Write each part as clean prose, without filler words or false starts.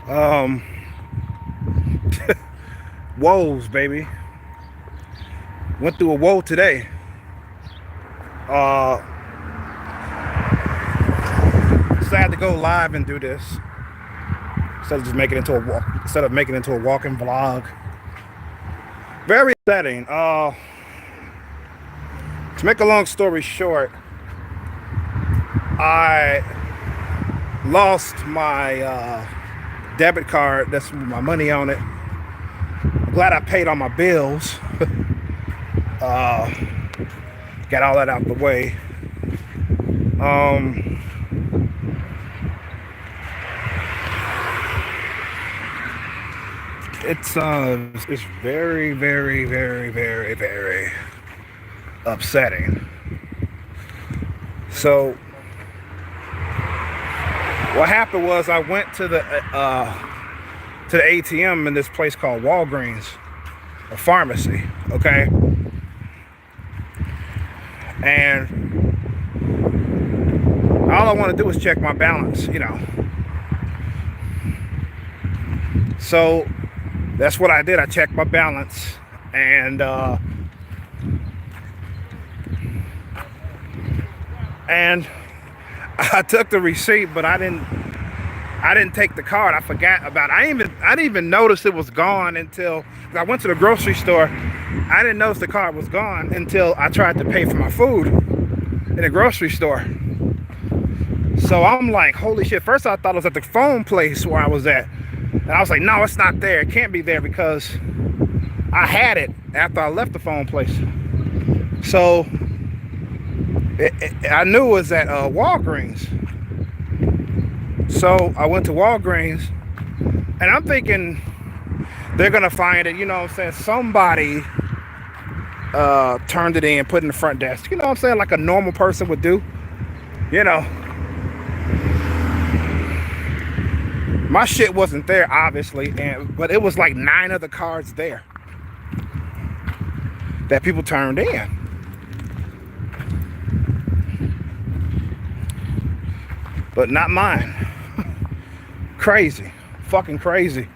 Um, woes, baby. Went through a woe today. Uh, Decided to go live and do this instead of just making it into a walk. Instead of making it into a walking vlog. Very upsetting. To make a long story short, I lost my debit card. That's my money on it. I'm glad I paid all my bills. Got all that out the way. It's very, very, very, very, very upsetting. So what happened was I went to the ATM in this place called Walgreens, a pharmacy, okay? And all I want to do is check my balance, you know. So that's what I did. I checked my balance, and I took the receipt, but I didn't take the card. I forgot about it. I didn't even notice it was gone until I went to the grocery store. I didn't notice the card was gone until I tried to pay for my food in the grocery store. So I'm like, holy shit. First I thought it was at the phone place where I was at. And I was like, no, it's not there. It can't be there because I had it after I left the phone place. So I knew it was at Walgreens. So I went to Walgreens, and I'm thinking they're gonna find it, you know what I'm saying? Somebody turned it in, put it in the front desk. You know what I'm saying? Like a normal person would do. You know. My shit wasn't there, obviously, but it was like 9 other cards there that people turned in. But not mine. Crazy. Fucking crazy.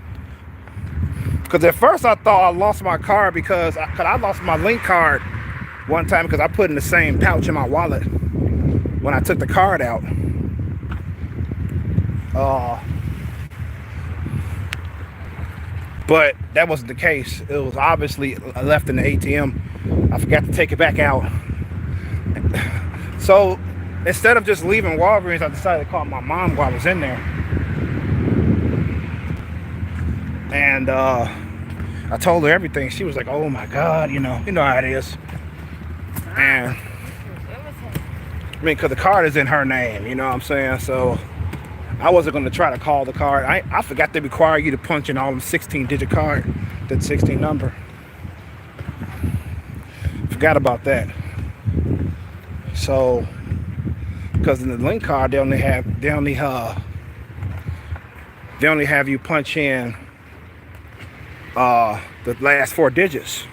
Because at first I thought I lost my card because I lost my Link card one time because I put in the same pouch in my wallet when I took the card out. But that wasn't the case. It was obviously left in the ATM. I forgot to take it back out. So instead of just leaving Walgreens, I decided to call my mom while I was in there. And I told her everything. She was like, oh my God, you know how it is. And I mean, because the card is in her name, you know what I'm saying? So I wasn't going to try to call the card. I forgot they require you to punch in all them 16-digit card, that 16 number. Forgot about that. So, because in the Link card, they only have you punch in the last 4 digits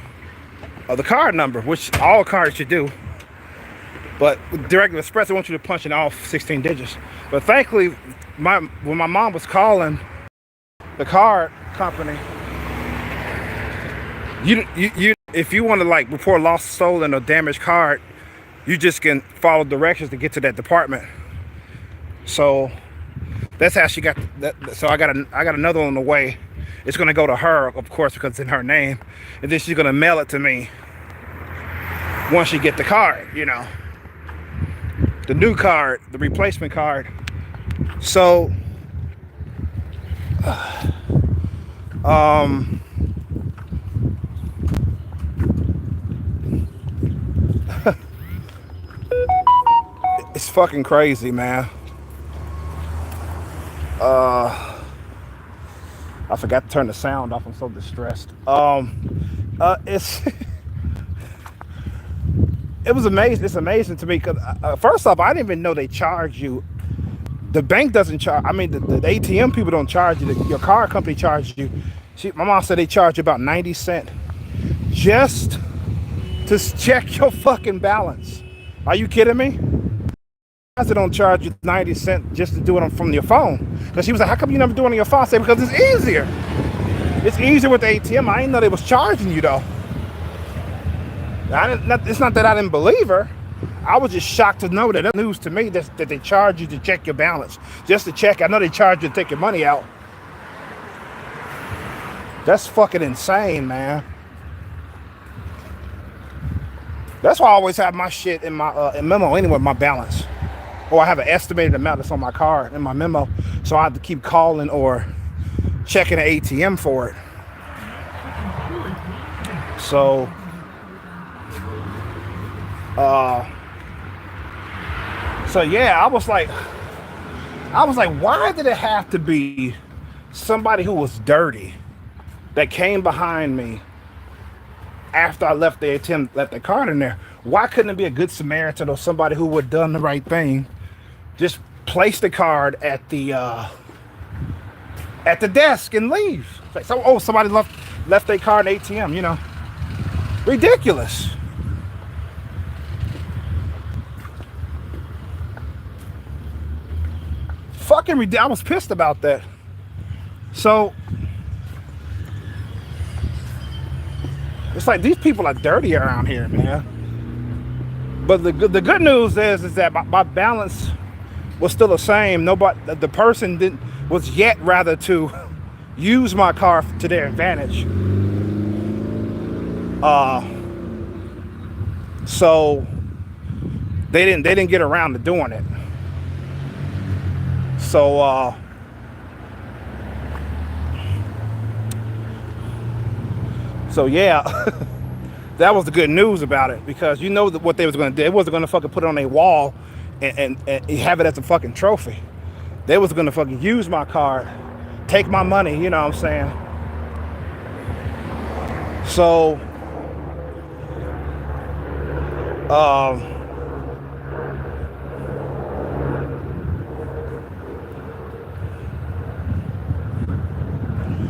of the card number, which all cards should do. But with Direct Express, they want you to punch in all 16 digits. But thankfully, when my mom was calling the card company, you if you want to like report lost, stolen, or damaged card, you just can follow directions to get to that department. So that's how she got that. So I got another on the way. It's gonna go to her, of course, because it's in her name, and then she's gonna mail it to me once she get the card. You know, the new card, the replacement card. So, it's fucking crazy, man. I forgot to turn the sound off. I'm so distressed. It was amazing. It's amazing to me because first off, I didn't even know they charge you. The bank doesn't charge. I mean, the ATM people don't charge you. Your car company charges you. My mom said they charge you about 90 cents just to check your fucking balance. Are you kidding me? They don't charge you 90 cents just to do it from your phone. Because she was like, how come you never do it on your phone? I said, because it's easier. It's easier with the ATM. I didn't know they was charging you though. It's not that I didn't believe her. I was just shocked to know that news to me that they charge you to check your balance. Just to check. I know they charge you to take your money out. That's fucking insane, man. That's why I always have my shit in my memo anyway, my balance. Or I have an estimated amount that's on my card in my memo. So I have to keep calling or checking the ATM for it. So, yeah, I was like, why did it have to be somebody who was dirty that came behind me after I left the ATM, left the card in there? Why couldn't it be a good Samaritan or somebody who would have done the right thing? Just place the card at the desk and leave. Like, somebody left their card in ATM, you know. Ridiculous. Fucking ridiculous. I was pissed about that. So it's like these people are dirty around here, man. But the good news is that my balance was still the same. The person was yet rather to use my car to their advantage. So they didn't get around to doing it. So yeah, that was the good news about it, because you know what they was going to do. They wasn't going to fucking put it on a wall and have it as a fucking trophy. They was going to fucking use my card, take my money, you know what I'm saying? So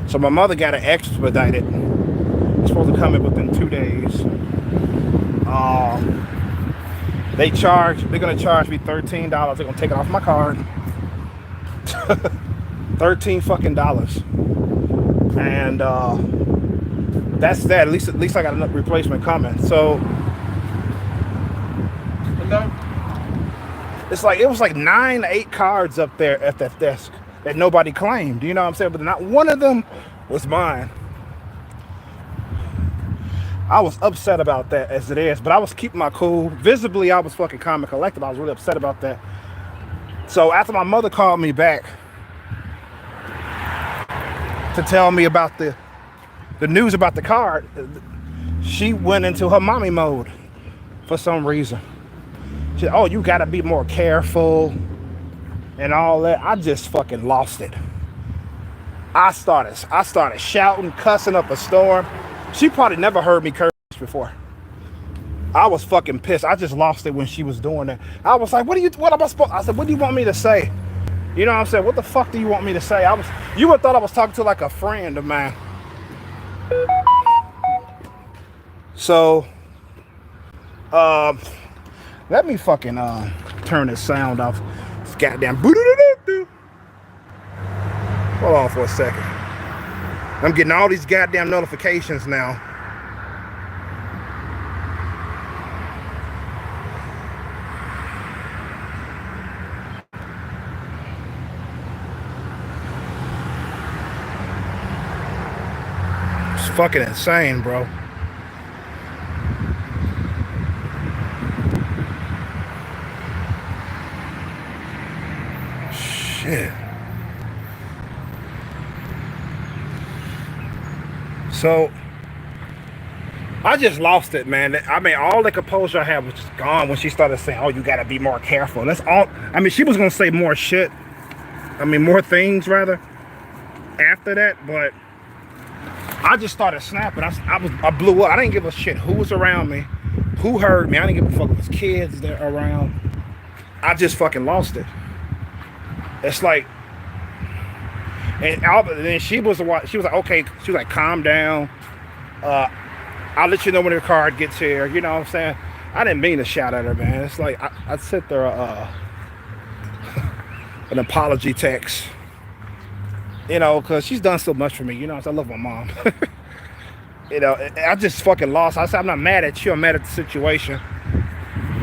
so my mother got it expedited. It's supposed to come in within 2 days. They're gonna charge me $13. They're gonna take it off my card. $13 fucking dollars. And that's that. At least I got enough replacement coming. So it's like, it was like 9 to 8 cards up there at that desk that nobody claimed, you know what I'm saying? But not one of them was mine. I was upset about that as it is, but I was keeping my cool. Visibly, I was fucking calm and collected. I was really upset about that. So after my mother called me back to tell me about the news about the card, she went into her mommy mode for some reason. She said, oh, you gotta be more careful and all that. I just fucking lost it. I started shouting, cussing up a storm. She probably never heard me curse before. I was fucking pissed. I just lost it when she was doing that. I was like, what am I supposed? I said, what do you want me to say? You know what I'm saying? What the fuck do you want me to say? You would have thought I was talking to like a friend of mine. So, let me fucking turn this sound off. It's goddamn. Hold on for a second. I'm getting all these goddamn notifications now. It's fucking insane, bro. Shit. So I just lost it, man. I mean, all the composure I had was just gone when she started saying, oh, you gotta be more careful. That's all. I mean, she was gonna say more shit. I mean, more things rather after that, but I just started snapping. I blew up. I didn't give a shit who was around me, who heard me. I didn't give a fuck if it was kids that around. I just fucking lost it. It's like, and then she was like, okay. She was like, calm down. I'll let you know when your card gets here. You know what I'm saying? I didn't mean to shout at her, man. It's like I sent her an apology text. You know, because she's done so much for me. You know, I love my mom. You know, I just fucking lost. I said, I'm not mad at you. I'm mad at the situation.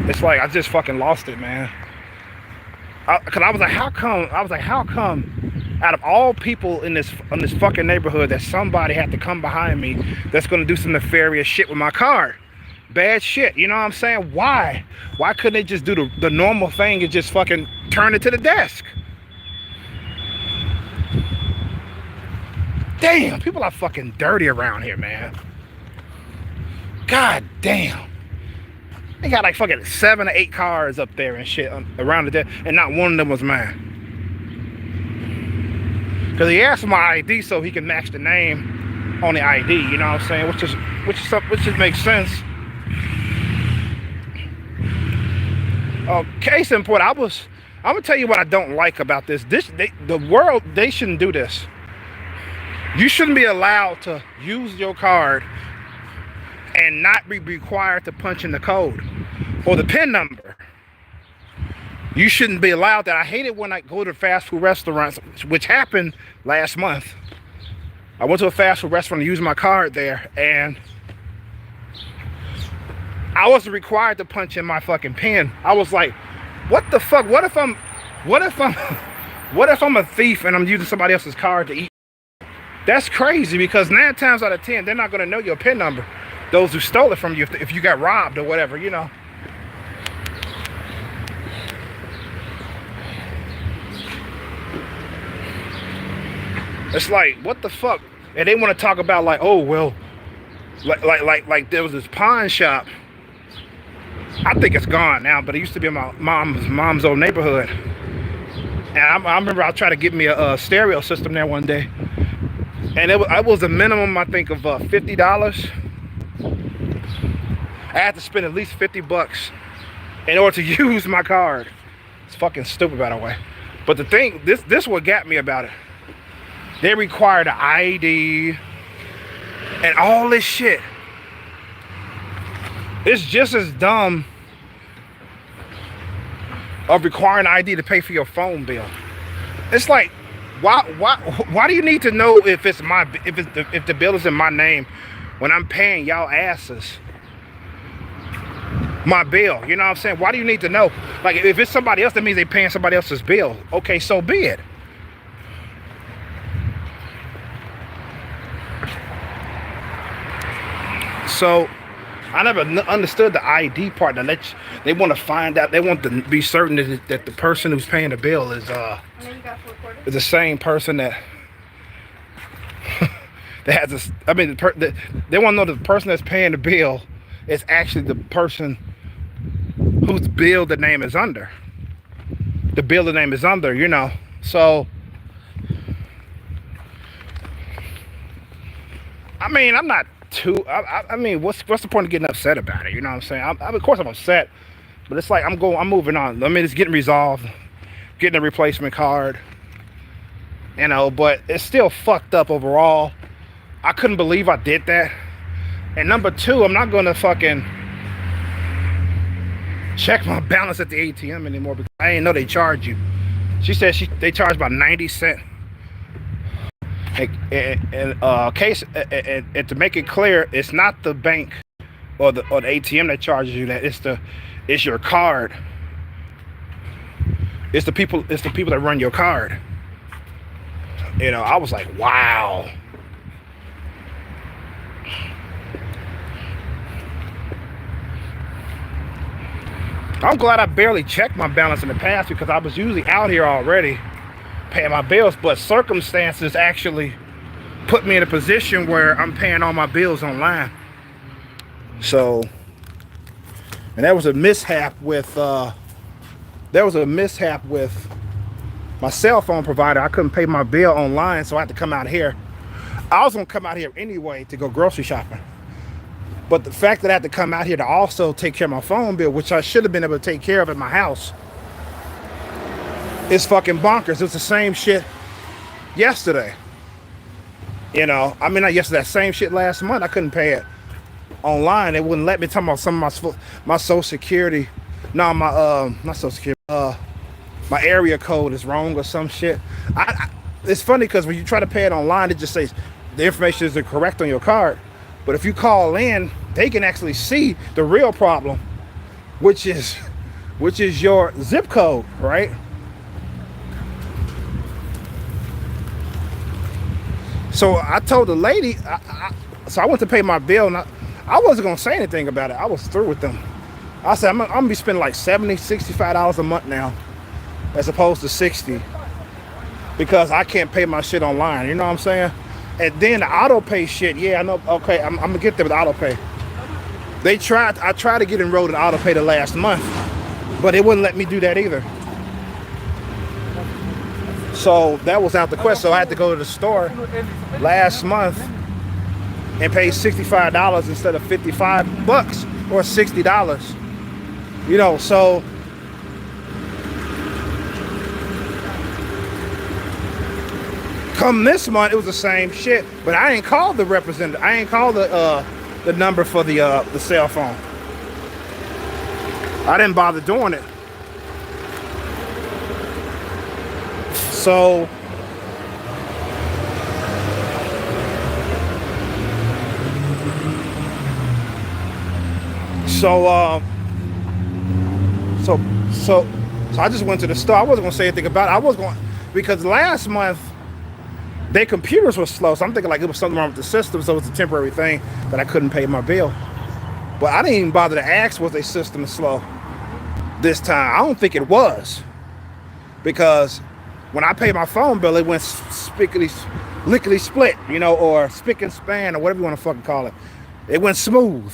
It's like, I just fucking lost it, man. Because I was like, how come? Out of all people in this fucking neighborhood that somebody had to come behind me that's going to do some nefarious shit with my card? Bad shit. You know what I'm saying? Why? Why couldn't they just do the normal thing and just fucking turn it to the desk? Damn, people are fucking dirty around here, man. God damn. They got like fucking 7 or 8 cars up there and shit around the desk, and not one of them was mine. Because he asked for my ID so he can match the name on the ID, you know what I'm saying? Which just makes sense. Case in point, I'm gonna tell you what I don't like about this. The world, they shouldn't do this. You shouldn't be allowed to use your card and not be required to punch in the code or the PIN number. You shouldn't be allowed that. I hate it when I go to fast food restaurants, which happened last month. I went to a fast food restaurant and used my card there, and I wasn't required to punch in my fucking PIN. I was like, what the fuck? What if I'm a thief and I'm using somebody else's card to eat? That's crazy, because 9 times out of 10, they're not going to know your PIN number. Those who stole it from you, if you got robbed or whatever, you know. It's like, what the fuck? And they want to talk about like, oh, well, like there was this pawn shop. I think it's gone now, but it used to be in my mom's old neighborhood. And I remember I tried to get me a stereo system there one day. And it was a minimum, I think, of $50. I had to spend at least $50 in order to use my card. It's fucking stupid, by the way. But the thing, this what got me about it. They required an ID and all this shit. It's just as dumb of requiring ID to pay for your phone bill. It's like, why do you need to know if the bill is in my name when I'm paying y'all asses my bill? You know what I'm saying? Why do you need to know? Like, if it's somebody else, that means they're paying somebody else's bill. Okay, so be it. So I never understood the ID part. They want to find out. They want to be certain that the person who's paying the bill is the same person that that has this. I mean, they want to know the person that's paying the bill is actually the person whose bill the name is under. The bill the name is under, you know. So I mean, I'm not too. I mean, what's the point of getting upset about it? You know what I'm saying? Of course I'm upset, but it's like I'm moving on. I mean, it's getting resolved, getting a replacement card. You know, but it's still fucked up overall. I couldn't believe I did that. And number two, I'm not gonna fucking check my balance at the ATM anymore because I didn't know they charge you. She said they charge about 90 cents. And to make it clear, it's not the bank or the ATM that charges you that. It's your card. It's the people that run your card. You know, I was like, wow. I'm glad I barely checked my balance in the past because I was usually out here already paying my bills, but circumstances actually put me in a position where I'm paying all my bills online. So, and there was a mishap with my cell phone provider. I couldn't pay my bill online, so I had to come out here. I was gonna come out here anyway to go grocery shopping, but the fact that I had to come out here to also take care of my phone bill, which I should have been able to take care of at my house, it's fucking bonkers. It's the same shit yesterday. You know, I mean, not yesterday, that same shit last month. I couldn't pay it online. It wouldn't let me talk about some of my social security. No, my not social security. My area code is wrong or some shit. It's funny because when you try to pay it online, it just says the information is incorrect on your card. But if you call in, they can actually see the real problem, which is your zip code, right? So I told the lady, so I went to pay my bill, and I wasn't gonna say anything about it. I was through with them. I said, I'm gonna be spending like $70, $65 a month now, as opposed to 60, because I can't pay my shit online. You know what I'm saying? And then the auto pay shit. Yeah, I know. Okay, I'm gonna get there with auto pay. I tried to get enrolled in auto pay the last month, but it wouldn't let me do that either. So that was out the question. So I had to go to the store last month and pay $65 instead of $55 or $60. You know, so come this month it was the same shit. But I ain't called the representative. I ain't called the number for the cell phone. I didn't bother doing it. So I just went to the store. I wasn't gonna say anything about it. I was going because last month their computers were slow. So I'm thinking like it was something wrong with the system. So it was a temporary thing that I couldn't pay my bill. But I didn't even bother to ask was their system slow this time. I don't think it was, because when I paid my phone bill, it went lickety split, you know, or spick and span, or whatever you want to fucking call it. It went smooth,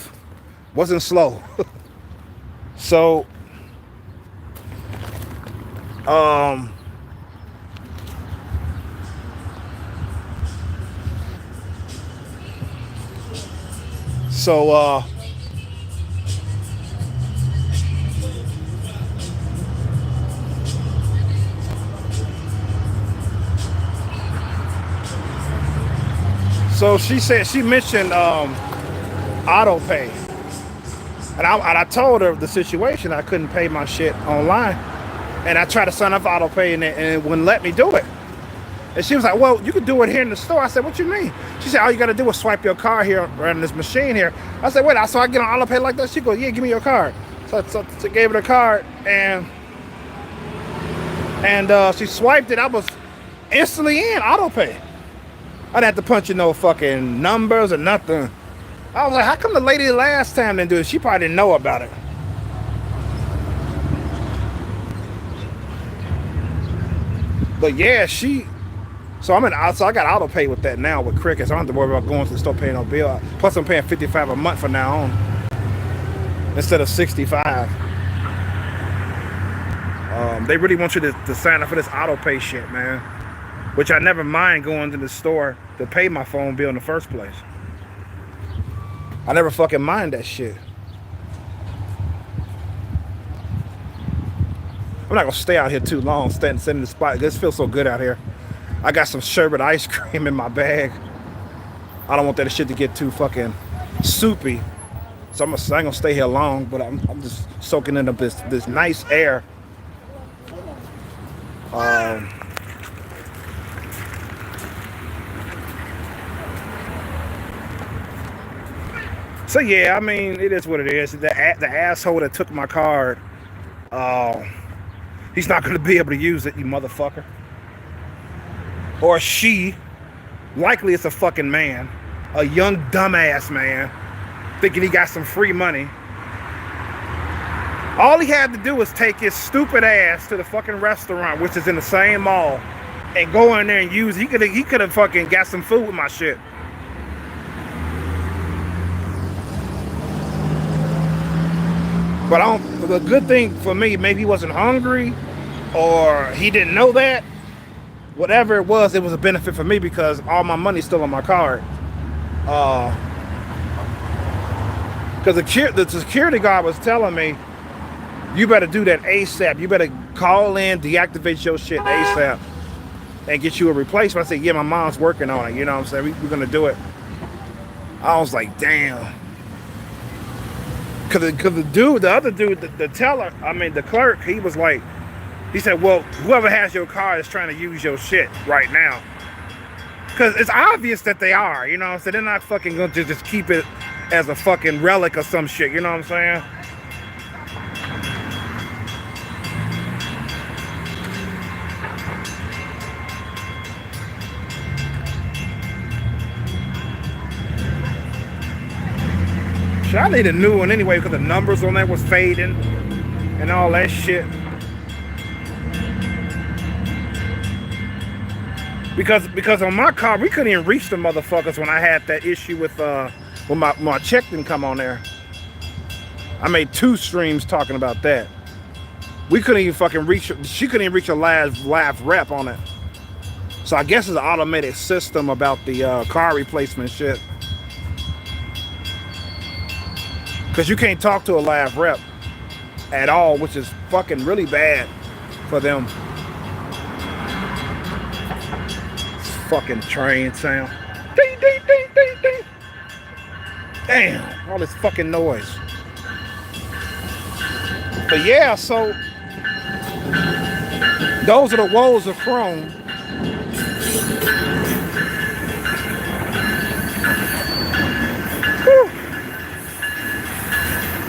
wasn't slow. So, So she mentioned auto pay, and I told her the situation. I couldn't pay my shit online, and I tried to sign up for auto pay, and it wouldn't let me do it. And she was like, "Well, you can do it here in the store." I said, "What you mean?" She said, "All you got to do is swipe your card here around this machine here." I said, "Wait, so I get on auto pay like that?" She goes, "Yeah, give me your card." So I gave her the card, and she swiped it. I was instantly in auto pay. I didn't have to punch in no fucking numbers or nothing. I was like, how come the lady last time didn't do it? She probably didn't know about it. But yeah, so I got auto pay with that now with Cricket. So I don't have to worry about going to the store paying no bill. Plus I'm paying $55 a month from now on instead of $65. They really want you to sign up for this auto pay shit, man. Which I never mind going to the store to pay my phone bill in the first place. I never fucking mind that shit. I'm not gonna stay out here too long, sit in the spot. This feels so good out here. I got some sherbet ice cream in my bag. I don't want that shit to get too fucking soupy. So I ain't gonna stay here long, but I'm just soaking in this nice air. So yeah, I mean, it is what it is. The asshole that took my card, he's not going to be able to use it, you motherfucker. Or she. Likely it's a fucking man. A young dumbass man. Thinking he got some free money. All he had to do was take his stupid ass to the fucking restaurant, which is in the same mall, and go in there and use it. He could have fucking got some food with my shit. But the good thing for me, maybe he wasn't hungry or he didn't know that. Whatever it was a benefit for me because all my money's still on my card. Because the security guard was telling me, you better do that ASAP. You better call in, deactivate your shit ASAP, and get you a replacement. I said, yeah, my mom's working on it. You know what I'm saying? We're going to do it. I was like, damn. Cause the dude, the other dude, the teller, I mean the clerk, he was like, he said, well, whoever has your car is trying to use your shit right now. Cause it's obvious that they are, you know what I'm saying? They're not fucking gonna just keep it as a fucking relic or some shit, you know what I'm saying? Shit, I need a new one anyway because the numbers on that was fading and all that shit. Because on my car we couldn't even reach the motherfuckers when I had that issue with when my check didn't come on there. I made 2 streams talking about that. We couldn't even fucking reach. She couldn't even reach a live rep on it. So I guess it's an automated system about the car replacement shit. Because you can't talk to a live rep at all, which is fucking really bad for them. Fucking train sound. Ding, ding, ding, ding, ding. Damn, all this fucking noise. But yeah, so those are the woes of Chrome. Whew.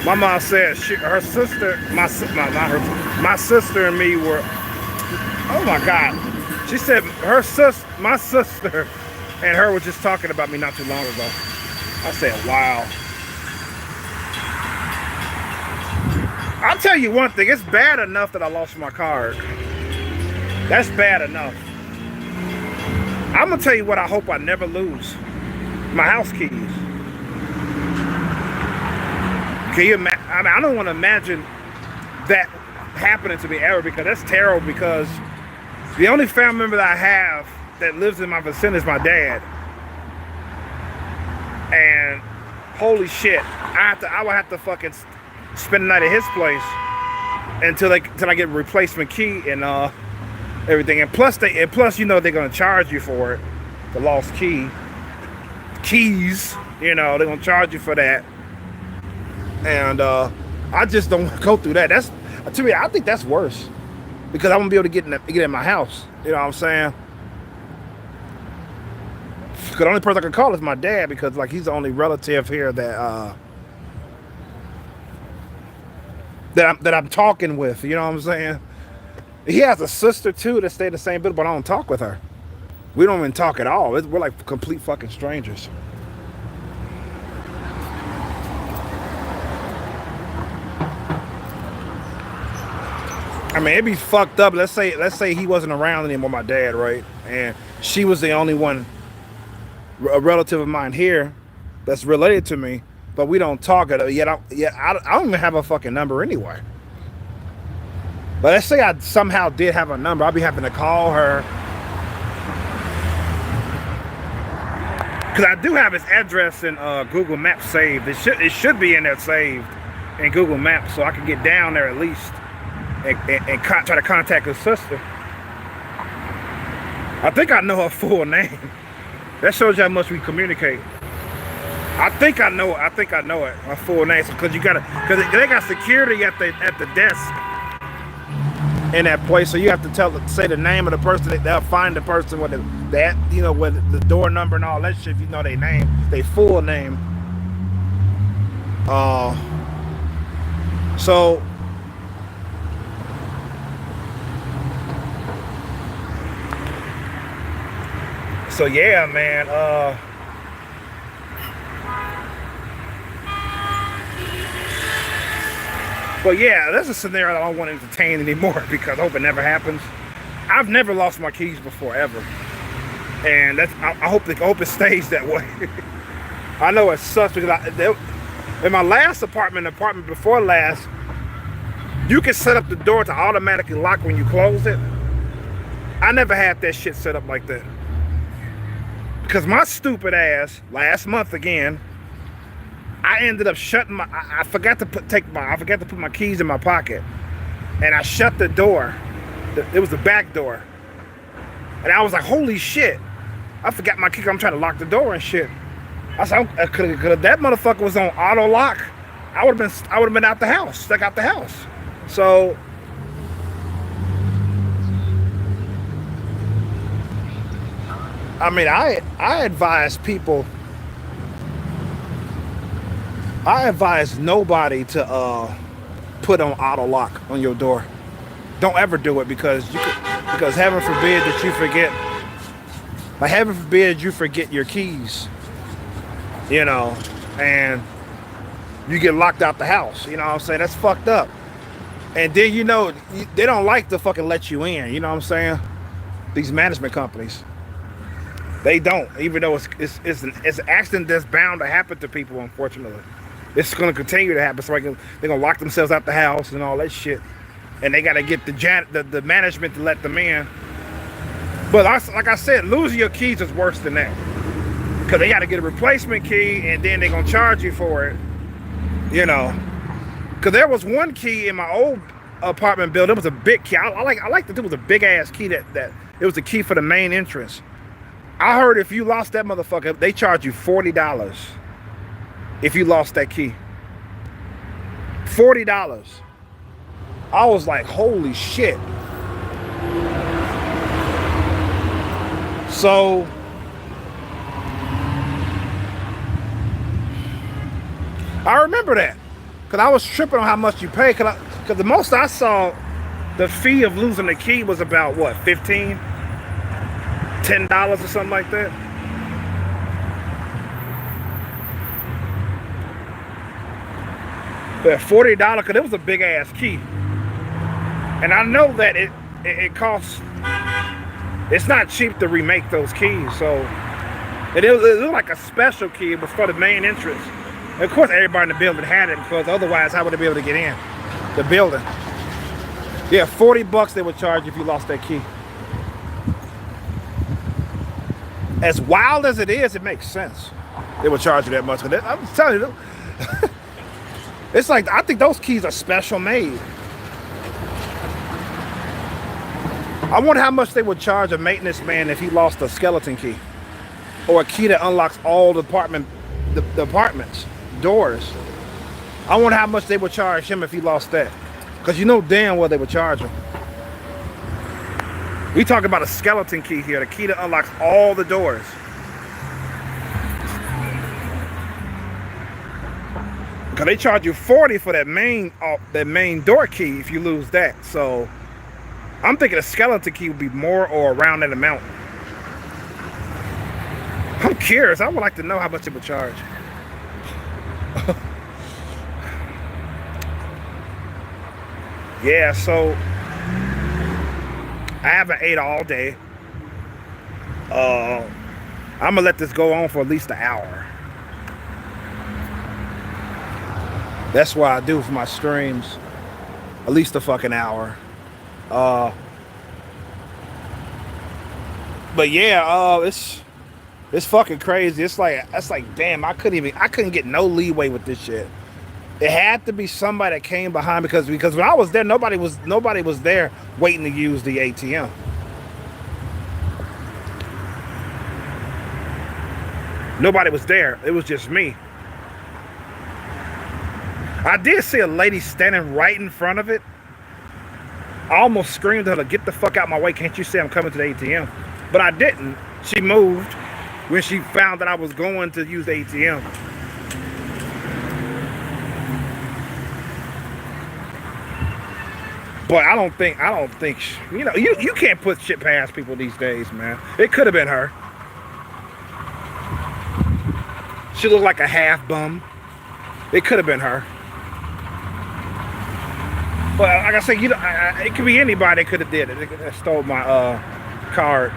My mom said her sister, my sister and me were, oh my God. She said my sister and her were just talking about me not too long ago. I said, wow. I'll tell you one thing, it's bad enough that I lost my card. That's bad enough. I'm gonna tell you what I hope I never lose. My house keys. Can you imagine? I mean, I don't want to imagine that happening to me ever, because that's terrible, because the only family member that I have that lives in my vicinity is my dad. And holy shit, I would have to fucking spend the night at his place until I get a replacement key and everything. And plus you know they're gonna charge you for it, the lost keys. You know they're gonna charge you for that. And I just don't want to go through that. That's, to me, I think that's worse, because I won't be able to get in my house. You know what I'm saying? Because the only person I can call is my dad, because like he's the only relative here that that I'm talking with. You know what I'm saying? He has a sister too that stay in the same building, but I don't talk with her. We don't even talk at all. We're like complete fucking strangers. I mean, it'd be fucked up. Let's say he wasn't around anymore, my dad, right? And she was the only one, a relative of mine here, that's related to me, but we don't talk at it. I don't even have a fucking number anyway. But let's say I somehow did have a number, I'll be having to call her, because I do have his address in Google Maps saved. It should be in there saved in Google Maps, so I can get down there at least. And try to contact her sister. I think I know her full name. That shows you how much we communicate. I think I know it. Her full name, because they got security at the desk in that place. So you have to say the name of the person. They'll find the person with with the door number and all that shit. If you know their name, their full name. So yeah, man. But yeah, that's a scenario I don't want to entertain anymore, because I hope it never happens. I've never lost my keys before, ever, and I hope it stays that way. I know it sucks, because in my last apartment before last, you can set up the door to automatically lock when you close it. I never had that shit set up like that. Because my stupid ass, last month again, I ended up shutting I forgot to put my keys in my pocket. And I shut the door. It was the back door. And I was like, holy shit. I forgot my key. I'm trying to lock the door and shit. I said, that motherfucker was on auto lock. I would have been out the house, stuck out the house. So I mean, I advise people. I advise nobody to put on auto lock on your door. Don't ever do it because heaven forbid that you forget. Like heaven forbid you forget your keys, you know, and you get locked out the house. You know what I'm saying? That's fucked up. And then they don't like to fucking let you in. You know what I'm saying? These management companies, they don't. Even though it's an accident that's bound to happen to people. Unfortunately, it's going to continue to happen. So they're gonna lock themselves out the house and all that shit. And they got to get the management to let them in. But like I said, losing your keys is worse than that. Because they got to get a replacement key and then they're going to charge you for it. You know. Because there was one key in my old apartment building. It was a big key. I like that it was a big ass key that it was the key for the main entrance. I heard if you lost that motherfucker, they charge you $40 if you lost that key. $40. I was like, holy shit. So I remember that because I was tripping on how much you pay. Because the most I saw, the fee of losing the key was about what, $15, $10 or something like that. But $40 because it was a big ass key, and I know that it costs. It's not cheap to remake those keys, so it was like a special key. It was for the main entrance. And of course, everybody in the building had it because otherwise, how would they be able to get in the building? Yeah, $40 they would charge if you lost that key. As wild as it is, it makes sense. They would charge you that much. I'm telling you, it's like I think those keys are special made. I wonder how much they would charge a maintenance man if he lost a skeleton key or a key that unlocks all the apartments doors. I wonder how much they would charge him if he lost that, because you know damn well they would charge him. We talk about a skeleton key here, the key that unlocks all the doors. Because they charge you $40 for that main door key if you lose that. So I'm thinking a skeleton key would be more or around that amount. I'm curious. I would like to know how much it would charge. Yeah, so I haven't ate all day. I'm gonna let this go on for at least an hour. That's what I do for my streams. At least a fucking hour. But yeah, it's fucking crazy. It's like damn, I couldn't get no leeway with this shit. It had to be somebody that came behind because when I was there, nobody was there waiting to use the ATM. Nobody was there. It was just me. I did see a lady standing right in front of it. I almost screamed at her to get the fuck out my way. Can't you see I'm coming to the ATM? But I didn't. She moved when she found that I was going to use the ATM. But I don't think, you can't put shit past people these days, man. It could have been her. She looked like a half bum. It could have been her. But like I said, it could be anybody that could have did it. They could have stole my card.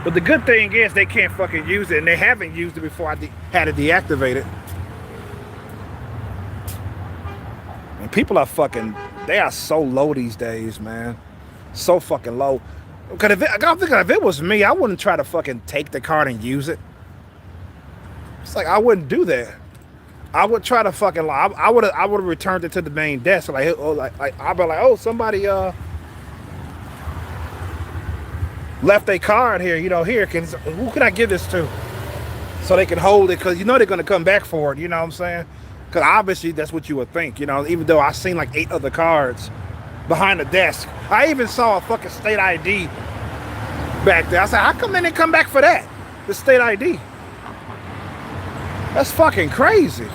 But the good thing is they can't fucking use it, and they haven't used it before I had it deactivated. And people are they are so low these days, man. So fucking low. Because if it was me, I wouldn't try to fucking take the card and use it. It's like I wouldn't do that. I would try to fucking lie. I would have returned it to the main desk. Like I'd be like, oh, somebody left a card here. Here, who can I give this to? So they can hold it, because they're gonna come back for it. You know what I'm saying? Because obviously that's what you would think, you know, even though I seen like 8 other cards behind the desk. I even saw a fucking state ID back there. I said, how come they didn't come back for that? The state ID. That's fucking crazy.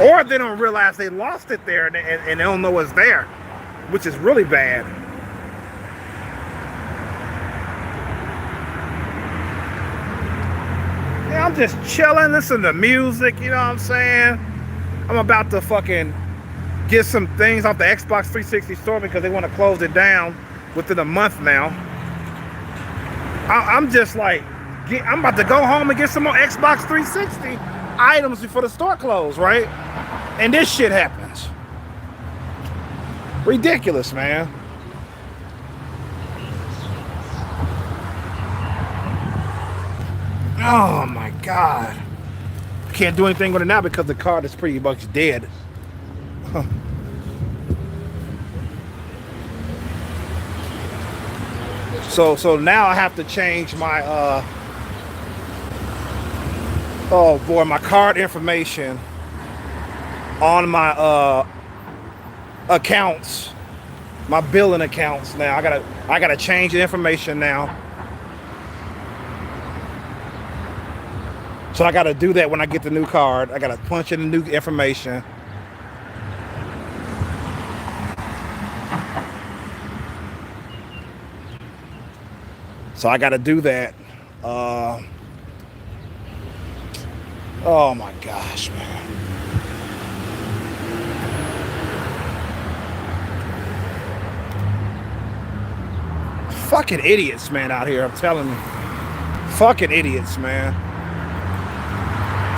Or they don't realize they lost it there and they don't know it's there, which is really bad. Yeah, I'm just chilling, listening to music, you know what I'm saying? I'm about to fucking get some things off the Xbox 360 store because they want to close it down within a month now. I'm just like, I'm about to go home and get some more Xbox 360 items before the store closes, right? And this shit happens. Ridiculous, man. Oh my God. Can't do anything with it now because the card is pretty much dead. Huh. So now I have to change my oh boy, my card information on my accounts, my billing accounts now. I gotta change the information now. So I gotta do that when I get the new card. I gotta punch in the new information. So I gotta do that. Oh my gosh, man. Fucking idiots, man, out here, I'm telling you. Fucking idiots, man.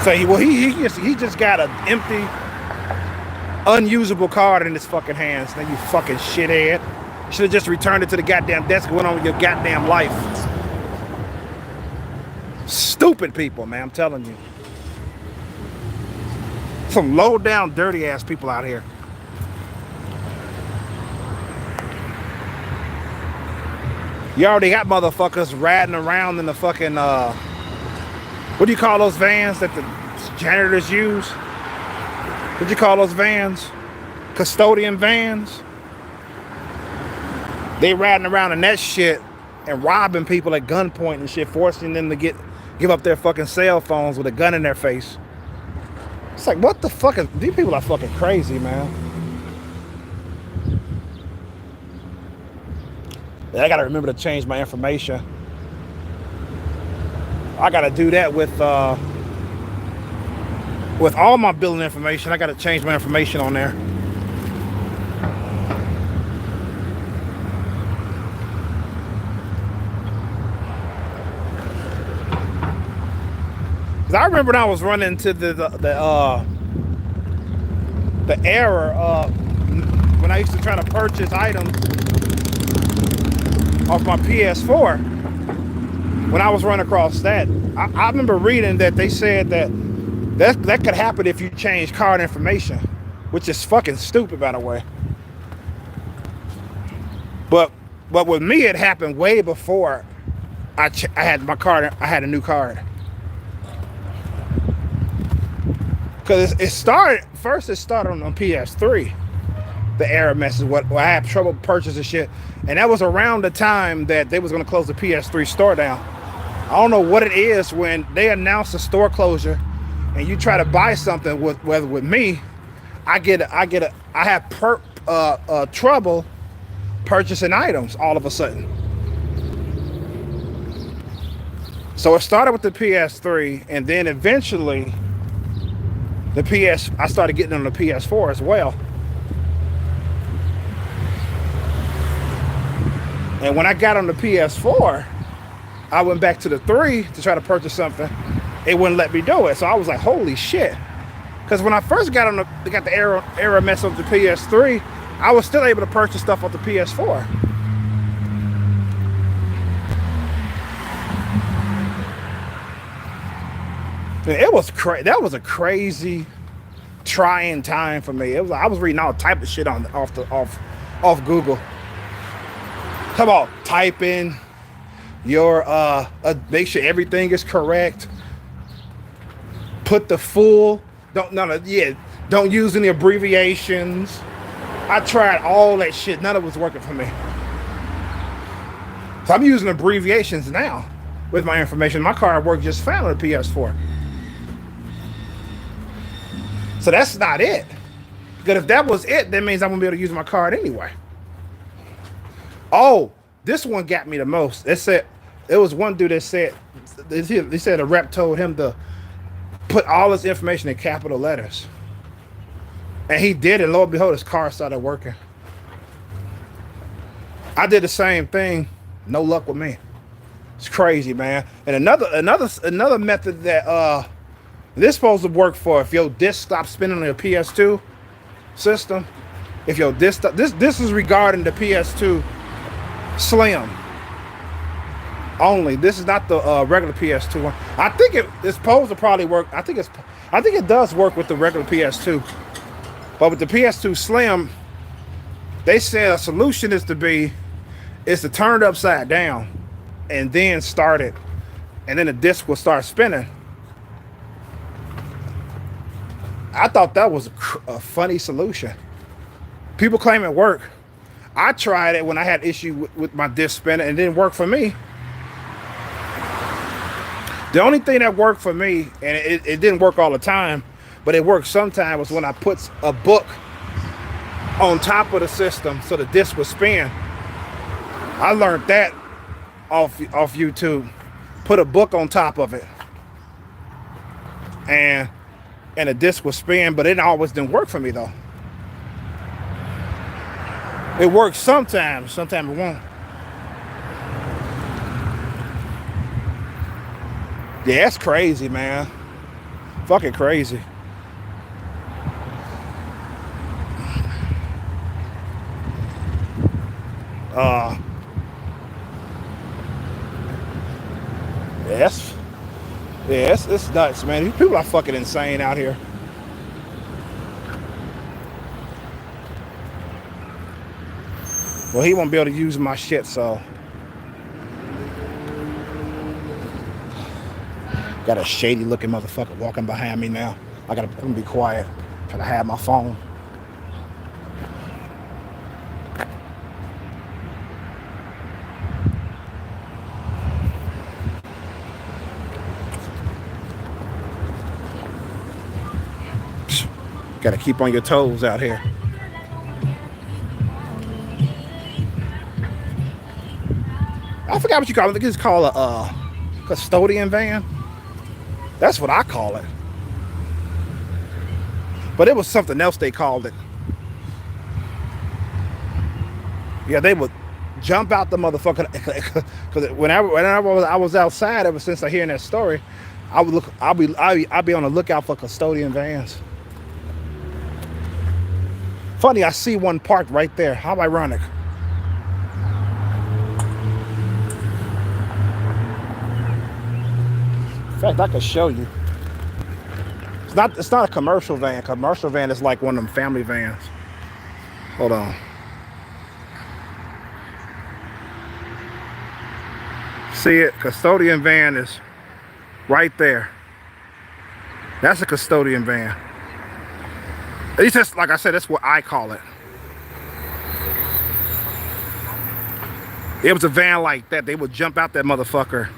So he just got an empty, unusable card in his fucking hands. Now you fucking shithead. Should have just returned it to the goddamn desk and went on with your goddamn life. Stupid people, man, I'm telling you. Some low down, dirty ass people out here. You already got motherfuckers riding around in the fucking, what do you call those vans that the janitors use? What do you call those vans? Custodian vans? They riding around in that shit and robbing people at gunpoint and shit, forcing them to give up their fucking cell phones with a gun in their face. It's like, what the fuck is, these people are fucking crazy, man. I gotta remember to change my information. I gotta do that with all my billing information. I gotta change my information on there. Cause I remember when I was running into the error when I used to try to purchase items off my PS4. When I was running across that, I remember reading that they said that could happen if you change card information, which is fucking stupid, by the way. But with me, it happened way before I had my card. I had a new card. Because it started on PS3. The error message, I had trouble purchasing shit, and that was around the time that they was going to close the PS3 store down. I don't know what it is when they announce a store closure, and you try to buy something with me, I have trouble purchasing items all of a sudden. So it started with the PS3, and then eventually I started getting on the PS4 as well. And when I got on the PS4, I went back to the 3 to try to purchase something. It wouldn't let me do it. So I was like, holy shit. Because when I first got the error message of the PS3, I was still able to purchase stuff off the PS4. And it was that was a crazy, trying time for me. I was reading all type of shit off Google. Talk about type in your make sure everything is correct. Put the full Yeah, don't use any abbreviations. I tried all that shit. None of it was working for me. So I'm using abbreviations now with my information. My card worked just fine on the PS4. So that's not it. Because if that was it, that means I'm gonna be able to use my card anyway. Oh, this one got me the most. It was one dude that said, they said a rep told him to put all his information in capital letters. And he did, and lo and behold, his car started working. I did the same thing. No luck with me. It's crazy, man. And another method that this is supposed to work for if your disc stops spinning on your PS2 system. If your disc this is regarding the PS2 Slim only. This is not the regular PS2 one. I think it's supposed to probably work. I think it does work with the regular PS2. But with the PS2 Slim, they said a solution is to turn it upside down and then start it, and then the disc will start spinning. I thought that was a funny solution. People claim it worked. I tried it when I had issue with my disc spinning, and it didn't work for me. The only thing that worked for me, and it didn't work all the time, but it worked sometimes, was when I put a book on top of the system so the disc would spin. I learned that off YouTube. Put a book on top of it, and the disc would spin, but it always didn't work for me though. It works sometimes it won't. Yeah, that's crazy, man. Fucking crazy. It's nuts, man. These people are fucking insane out here. Well, he won't be able to use my shit, so. Got a shady looking motherfucker walking behind me now. I'm gonna be quiet. Trying to hide my phone. Gotta keep on your toes out here. I forgot what you call it. I think it's called a custodian van. That's what I call it. But it was something else they called it. Yeah, they would jump out the motherfucker. Because whenever I was outside, ever since I hearing that story, I'd be on the lookout for custodian vans. Funny, I see one parked right there. How ironic. In fact, I could show you. It's not a commercial van. Commercial van is like one of them family vans. Hold on. See it? Custodian van is right there. That's a custodian van. It's just, like I said, that's what I call it. It was a van like that. They would jump out that motherfucker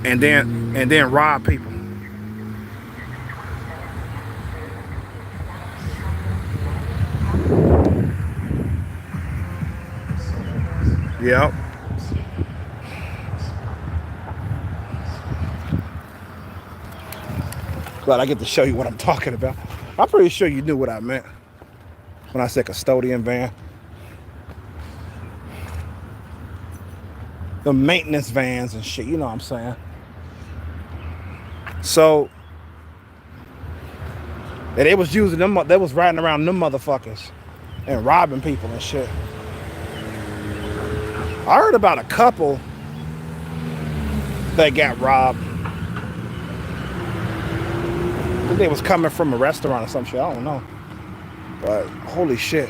and then rob people. Yep. Glad I get to show you what I'm talking about. I'm pretty sure you knew what I meant when I said custodian van. The maintenance vans and shit, you know what I'm saying? So, and they was using them, they was riding around them motherfuckers and robbing people and shit. I heard about a couple that got robbed. I think they was coming from a restaurant or some shit, I don't know. But holy shit.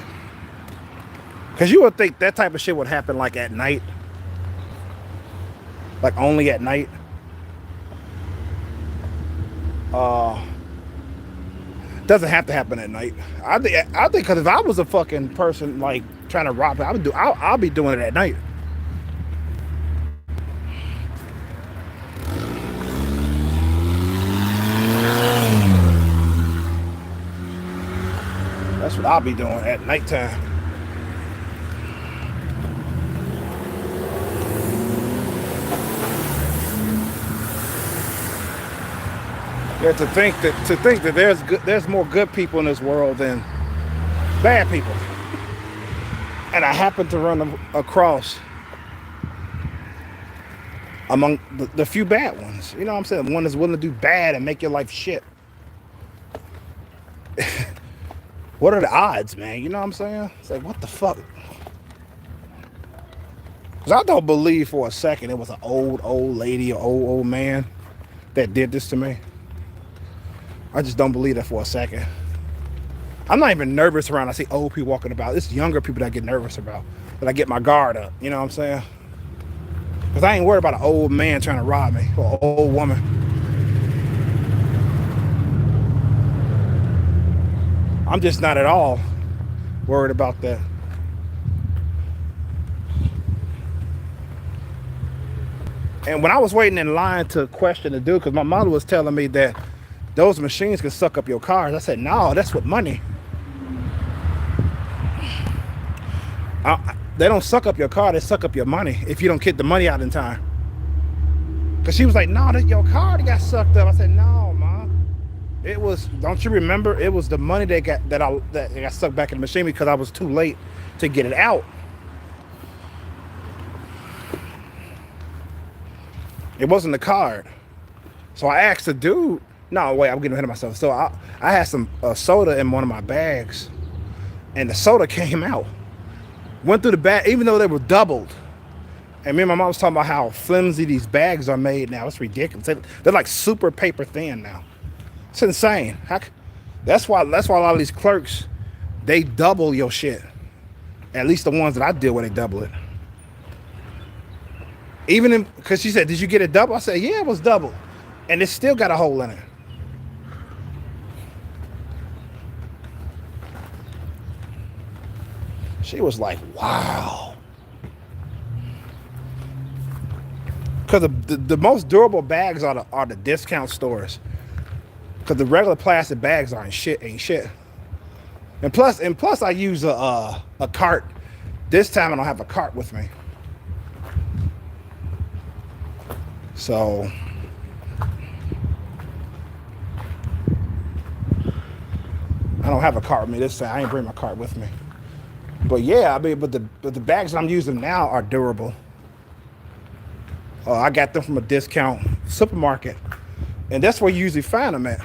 Cause you would think that type of shit would happen like at night. Like only at night. Doesn't have to happen at night. I think because if I was a fucking person like trying to rob it, I'll be doing it at night. That's what I'll be doing at nighttime. Yeah, to think that there's more good people in this world than bad people, and I happen to run across among the few bad ones. You know what I'm saying? One that's willing to do bad and make your life shit. What are the odds, man? You know what I'm saying? It's like, what the fuck? Because I don't believe for a second it was an old lady or old man that did this to me. I just don't believe that for a second. I'm not even nervous around. I see old people walking about. It's younger people that I get nervous about. That I get my guard up. You know what I'm saying? Because I ain't worried about an old man trying to rob me or an old woman. I'm just not at all worried about that. And when I was waiting in line to question the dude, because my mother was telling me that those machines can suck up your cars. I said, no, that's what money. They don't suck up your car, they suck up your money if you don't get the money out in time. Because she was like, no, that your car got sucked up. I said, no, Mom. It was, don't you remember? It was the money that got sucked back in the machine because I was too late to get it out. It wasn't the card. So I asked the dude, no, wait, I'm getting ahead of myself. So I had some soda in one of my bags, and the soda came out. Went through the bag, even though they were doubled. And me and my mom was talking about how flimsy these bags are made now. It's ridiculous. They're like super paper thin now. It's insane. That's why a lot of these clerks, they double your shit. At least the ones that I deal with, they double it. Even because she said, did you get it double? I said, yeah, it was double. And it still got a hole in it. She was like, wow. Because the most durable bags are the discount stores. Because the regular plastic bags ain't shit. And plus I use a cart. This time I don't have a cart with me. So I don't have a cart with me this time. I ain't bring my cart with me. But yeah, I mean, but the bags that I'm using now are durable. I got them from a discount supermarket, and that's where you usually find them at,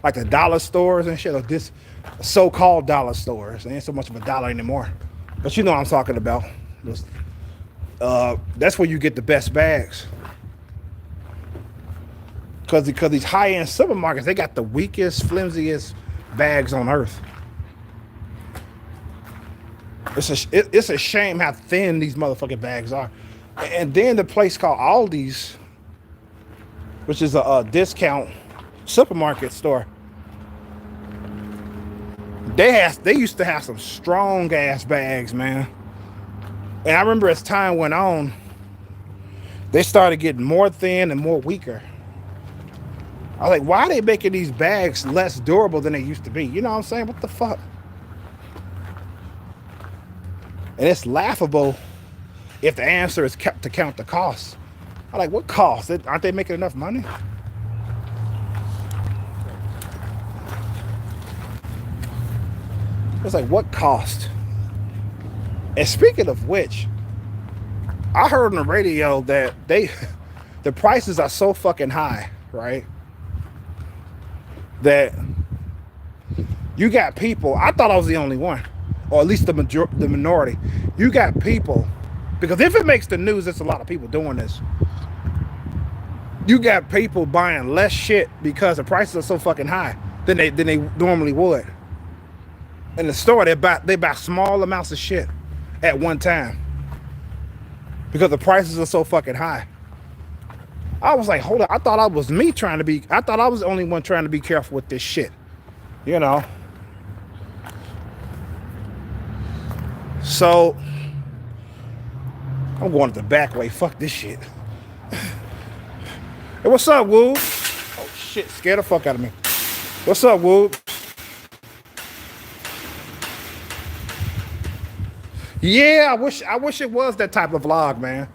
like the dollar stores and shit. Like this so-called dollar stores. They ain't so much of a dollar anymore, but you know what I'm talking about. That's where you get the best bags. Because these high-end supermarkets, they got the weakest, flimsiest bags on earth. It's a shame how thin these motherfucking bags are. And then the place called Aldi's, which is a discount supermarket store, they used to have some strong ass bags, man. And I remember as time went on, they started getting more thin and more weaker. I was like, why are they making these bags less durable than they used to be? You know what I'm saying? What the fuck? And it's laughable if the answer is kept to count the costs. I'm like, what cost? Aren't they making enough money? It's like, what cost? And speaking of which, I heard on the radio that the prices are so fucking high, right? That you got people, I thought I was the only one, or at least the minority. You got people, because if it makes the news, there's a lot of people doing this. You got people buying less shit because the prices are so fucking high than they normally would. In the store, they buy small amounts of shit at one time because the prices are so fucking high. I was like, hold on, I thought I was the only one trying to be careful with this shit. You know. So I'm going to the back way. Fuck this shit. Hey, what's up, Woo? Oh shit, scared the fuck out of me. What's up, Woo? Yeah, I wish it was that type of vlog, man.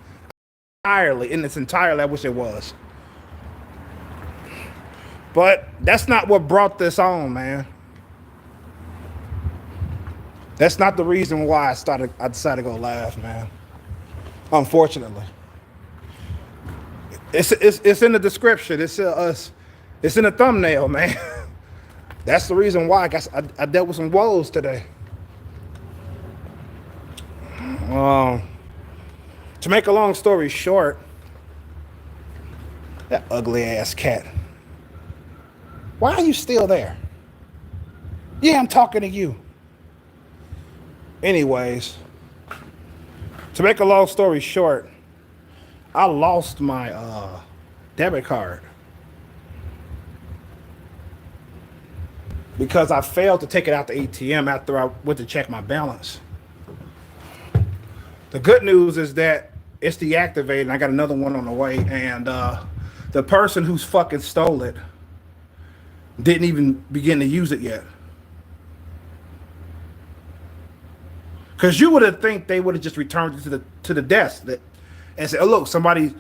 Entirely, in its entirety, I wish it was. But that's not what brought this on, man. That's not the reason why I decided to go live, man. Unfortunately. It's in the description. It's in the thumbnail, man. That's the reason why I dealt with some woes today. To make a long story short, that ugly ass cat. Why are you still there? Yeah, I'm talking to you. Anyways, to make a long story short, I lost my debit card because I failed to take it out the ATM after I went to check my balance. The good news is that it's deactivated and I got another one on the way, and the person who's fucking stole it didn't even begin to use it yet. Because you would have think they would have just returned it to the desk and said, "Oh look, somebody."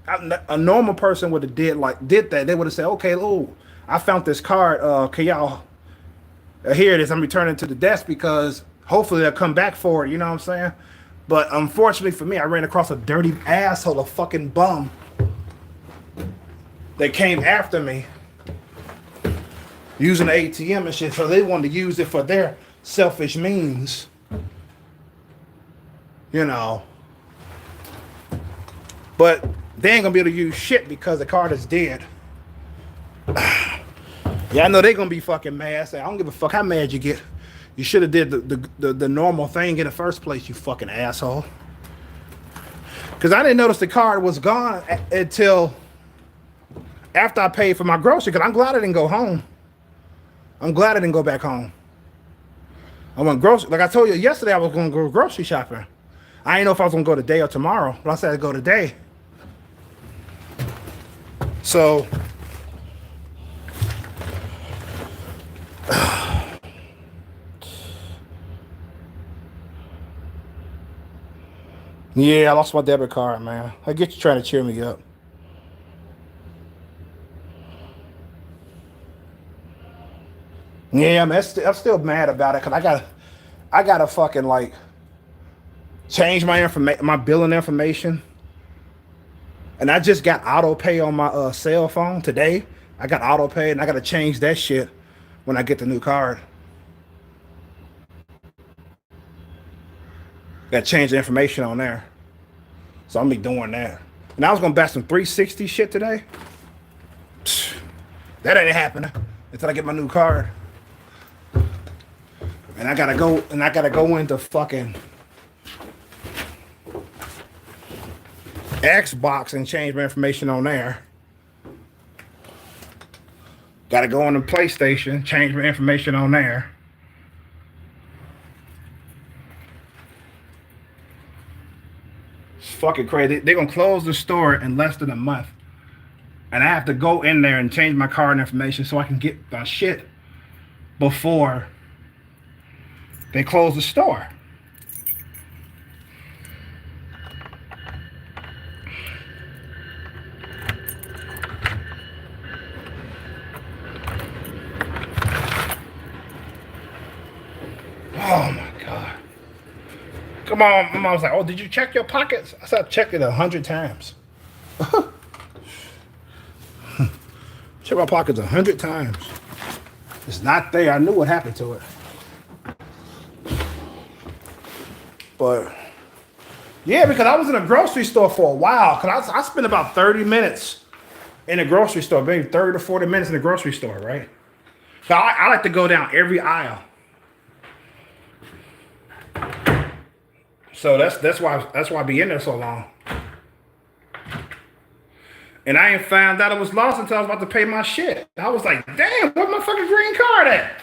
A normal person would have did that. They would have said, "Okay, oh, I found this card. Can y'all? Here it is. I'm returning to the desk because hopefully they'll come back for it." You know what I'm saying? But unfortunately for me, I ran across a dirty asshole, a fucking bum, that came after me using the ATM and shit. So they wanted to use it for their selfish means. You know. But they ain't gonna be able to use shit because the card is dead. Yeah, I know they're gonna be fucking mad. Say, I don't give a fuck how mad you get. You should have did the normal thing in the first place, you fucking asshole. Because I didn't notice the card was gone until after I paid for my grocery. Because I'm glad I didn't go home. I'm glad I didn't go back home. I went grocery. Like I told you yesterday, I was gonna go grocery shopping. I didn't know if I was gonna go today or tomorrow, but I said I'd go today. So yeah, I lost my debit card, man. I get you trying to cheer me up. Yeah, man, I'm still mad about it because I gotta fucking like change my information, my billing information. And I just got auto pay on my cell phone today. I got auto pay, and I got to change that shit when I get the new card. Got to change the information on there. So I'm gonna be doing that. And I was gonna buy some 360 shit today. That ain't happening until I get my new card. And I gotta go into fucking Xbox and change my information on there. Gotta go on the PlayStation, change my information on there. It's fucking crazy. They're gonna close the store in less than a month. And I have to go in there and change my card information so I can get my shit before they close the store. Oh my God. Come on. My mom was like, "Oh, did you check your pockets?" I said, "I checked it 100 times." Check my pockets 100 times. It's not there. I knew what happened to it. But yeah, because I was in a grocery store for a while. Because I spent about 30 minutes in a grocery store, maybe 30 to 40 minutes in the grocery store, right? So I like to go down every aisle. So that's why I be in there so long. And I ain't found out it was lost until I was about to pay my shit. I was like, damn, where's my fucking green card at?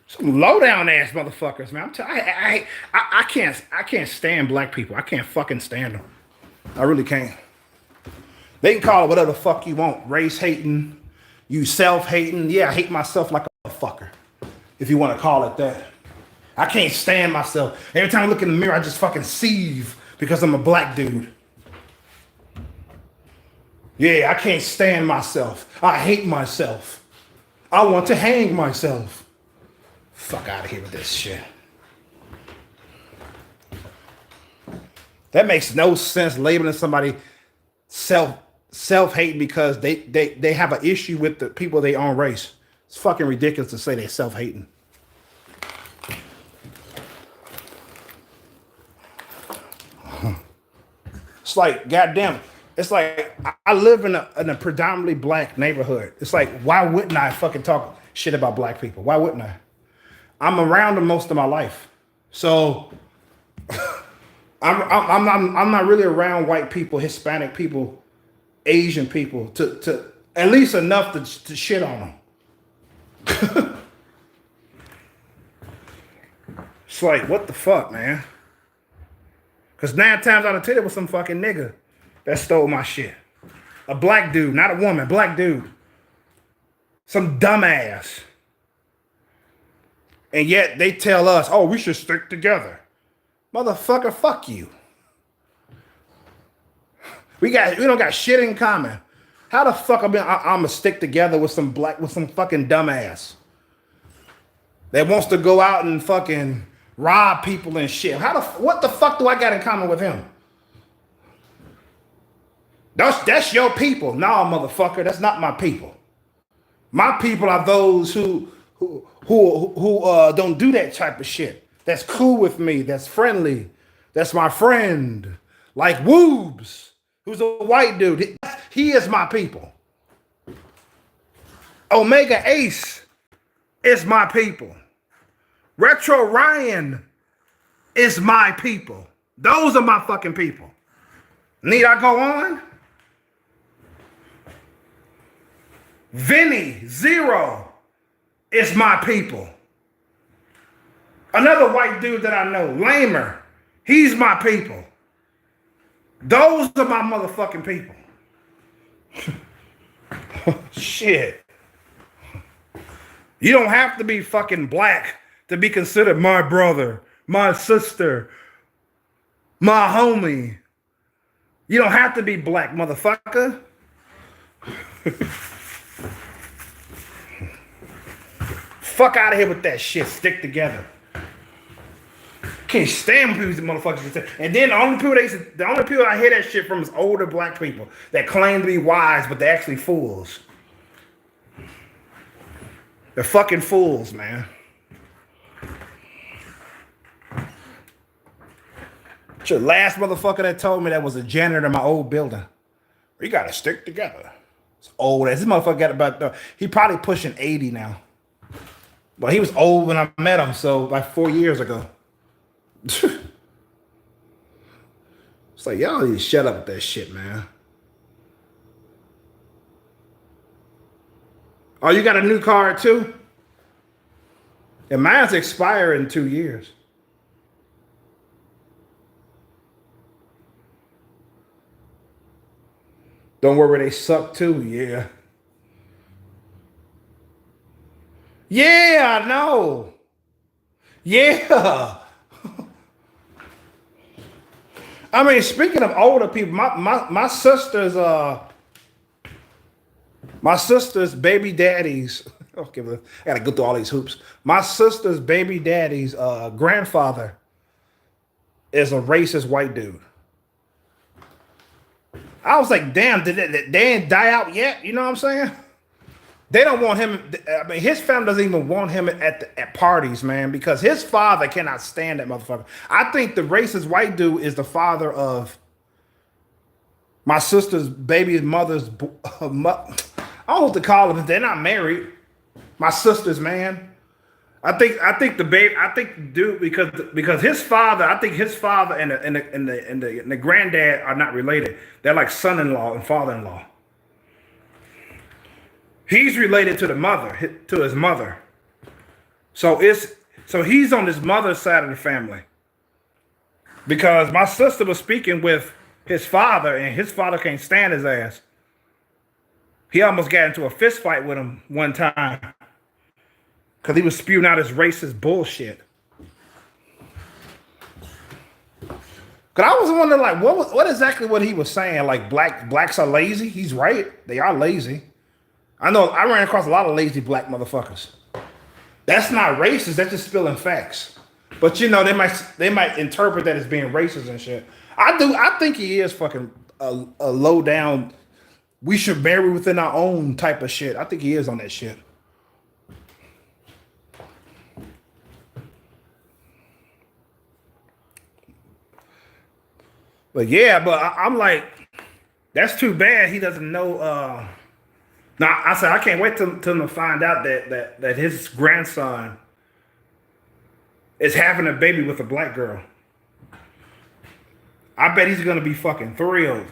Some low down ass motherfuckers, man. I can't stand black people. I can't fucking stand them. I really can't. They can call it whatever the fuck you want. Race hating, you self hating. Yeah, I hate myself like a fucker, if you want to call it that. I can't stand myself. Every time I look in the mirror, I just fucking seethe because I'm a black dude. Yeah, I can't stand myself. I hate myself. I want to hang myself. Fuck out of here with this shit. That makes no sense, labeling somebody self-hating because they have an issue with the people of their own race. It's fucking ridiculous to say they're self-hating. It's like, goddamn, it's like I live in a predominantly black neighborhood. It's like, why wouldn't I fucking talk shit about black people? Why wouldn't I? I'm around them most of my life. So I'm not really around white people, Hispanic people, Asian people to at least enough to shit on them. It's like, what the fuck, man? Because 9 times out of 10, it was some fucking nigga that stole my shit. A black dude, not a woman, black dude. Some dumbass. And yet they tell us, oh, we should stick together. Motherfucker, fuck you. We don't got shit in common. How the fuck I'm gonna stick together with some fucking dumbass that wants to go out and fucking rob people and shit? What the fuck do I got in common with him? That's your people. Nah, motherfucker, that's not my people. My people are those who don't do that type of shit. That's cool with me. That's friendly. That's my friend. Like Woobs, who's a white dude. He is my people. Omega Ace is my people. Retro Ryan is my people. Those are my fucking people. Need I go on? Vinny Zero is my people. Another white dude that I know, Lamer, he's my people. Those are my motherfucking people. Shit. You don't have to be fucking black to be considered my brother, my sister, my homie. You don't have to be black, motherfucker. Fuck out of here with that shit. Stick together. Can't stand when people motherfuckers. And then the only people I hear that shit from is older black people that claim to be wise, but they're actually fools. They're fucking fools, man. It's your last motherfucker that told me that was a janitor in my old building. We gotta stick together. It's old ass. This motherfucker got about, he probably pushing 80 now. But he was old when I met him, so like 4 years ago. It's like, y'all need to shut up with that shit, man. Oh, you got a new card too? And mine's expiring in 2 years. Don't worry, they suck too, yeah. Yeah, I know. Yeah. I mean, speaking of older people, my sister's baby daddies. Okay, I gotta go through all these hoops. My sister's baby daddy's grandfather is a racist white dude. I was like, damn, they didn't die out yet? You know what I'm saying? They don't want him. I mean, his family doesn't even want him at parties, man, because his father cannot stand that motherfucker. I think the racist white dude is the father of my sister's baby's mother's. I don't know what to call them. They're not married. My sister's man. I think the baby. I think the dude because his father. I think his father and the granddad are not related. They're like son-in-law and father-in-law. He's related to the mother, to his mother. So he's on his mother's side of the family. Because my sister was speaking with his father, and his father can't stand his ass. He almost got into a fist fight with him one time because he was spewing out his racist bullshit. Cause I was wondering, like, what exactly what he was saying? Like, blacks are lazy. He's right; they are lazy. I know I ran across a lot of lazy black motherfuckers. That's not racist. That's just spilling facts. But you know, they might interpret that as being racist and shit. I think he is fucking a low down. We should marry within our own type of shit. I think he is on that shit. But yeah, I'm like, that's too bad. He doesn't know. Now I said I can't wait till to find out that his grandson is having a baby with a black girl. I bet he's gonna be fucking thrilled.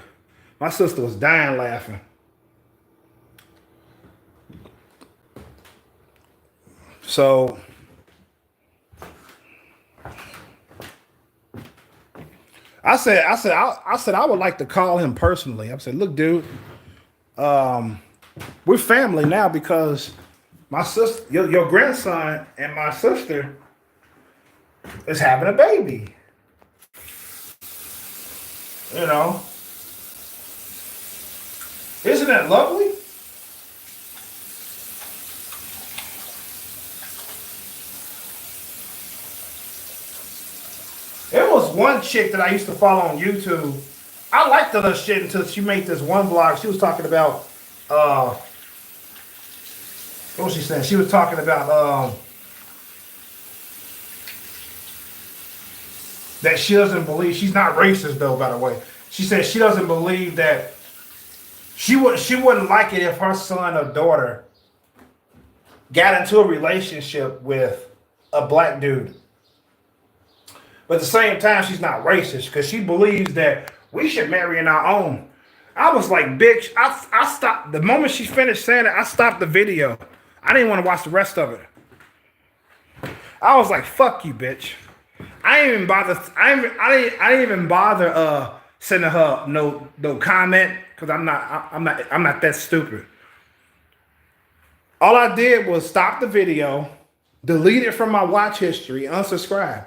My sister was dying laughing. So I would like to call him personally. I said, look, dude, we're family now because my sister, your grandson, and my sister is having a baby. You know, isn't that lovely? There was one chick that I used to follow on YouTube. I liked the little shit until she made this one vlog. She was talking about what was she saying? She was talking about that she doesn't believe, she's not racist though, by the way. She said she doesn't believe that she wouldn't like it if her son or daughter got into a relationship with a black dude. But at the same time, she's not racist because she believes that we should marry in our own. I was like, bitch, I stopped. The moment she finished saying it, I stopped the video. I didn't want to watch the rest of it. I was like, fuck you, bitch. I didn't even bother. I didn't even bother sending her no comment because I'm not that stupid. All I did was stop the video, delete it from my watch history, unsubscribe.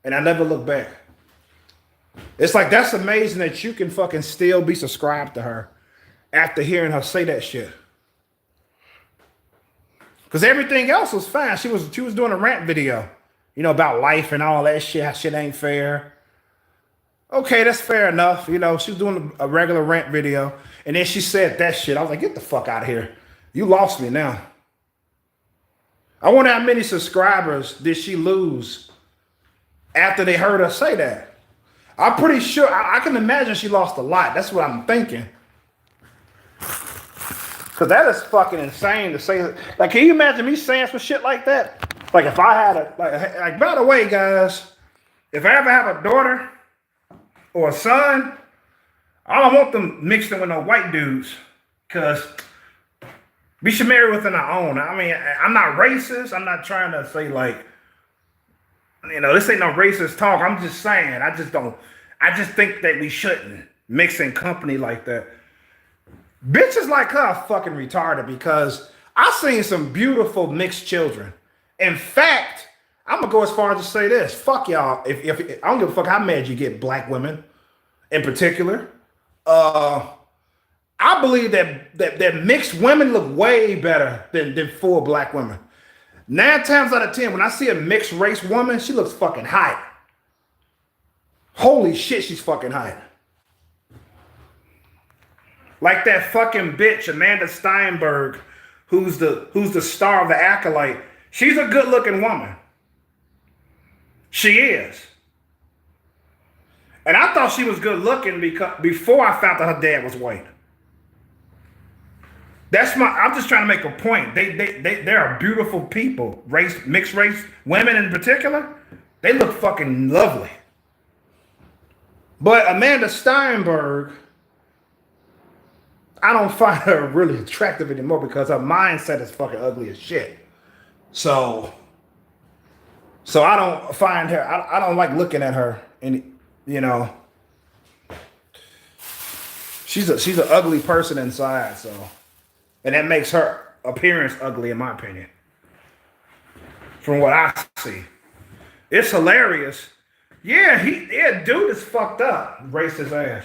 And I never look back. It's like, that's amazing that you can fucking still be subscribed to her after hearing her say that shit. Because everything else was fine. She was doing a rant video, you know, about life and all that shit. How shit ain't fair. Okay, that's fair enough. You know, she was doing a regular rant video. And then she said that shit. I was like, get the fuck out of here. You lost me now. I wonder how many subscribers did she lose after they heard her say that. I'm pretty sure, I can imagine she lost a lot. That's what I'm thinking. Because that is fucking insane to say. Like, can you imagine me saying some shit like that? Like, if I had like, by the way, guys, if I ever have a daughter or a son, I don't want them mixed in with no white dudes. Because we should marry within our own. I mean, I'm not racist. I'm not trying to say, like, you know, this ain't no racist talk. I'm just saying, I just think that we shouldn't mix in company like that. Bitches like her are fucking retarded because I've seen some beautiful mixed children. In fact, I'm gonna go as far as to say this. Fuck y'all. If I don't give a fuck how mad you get black women in particular. I believe that mixed women look way better than full black women. 9 times out of 10, when I see a mixed race woman, she looks fucking hot. Holy shit, she's fucking hot. Like that fucking bitch, Amanda Steinberg, who's the star of The Acolyte. She's a good looking woman. She is. And I thought she was good looking because before I found out her dad was white. I'm just trying to make a point. They are beautiful people. Mixed race women in particular, they look fucking lovely. But Amanda Steinberg, I don't find her really attractive anymore because her mindset is fucking ugly as shit. So I don't find her. I don't like looking at her. And you know, she's an ugly person inside. So, and that makes her appearance ugly, in my opinion. From what I see, it's hilarious. Yeah, dude is fucked up. Racist ass.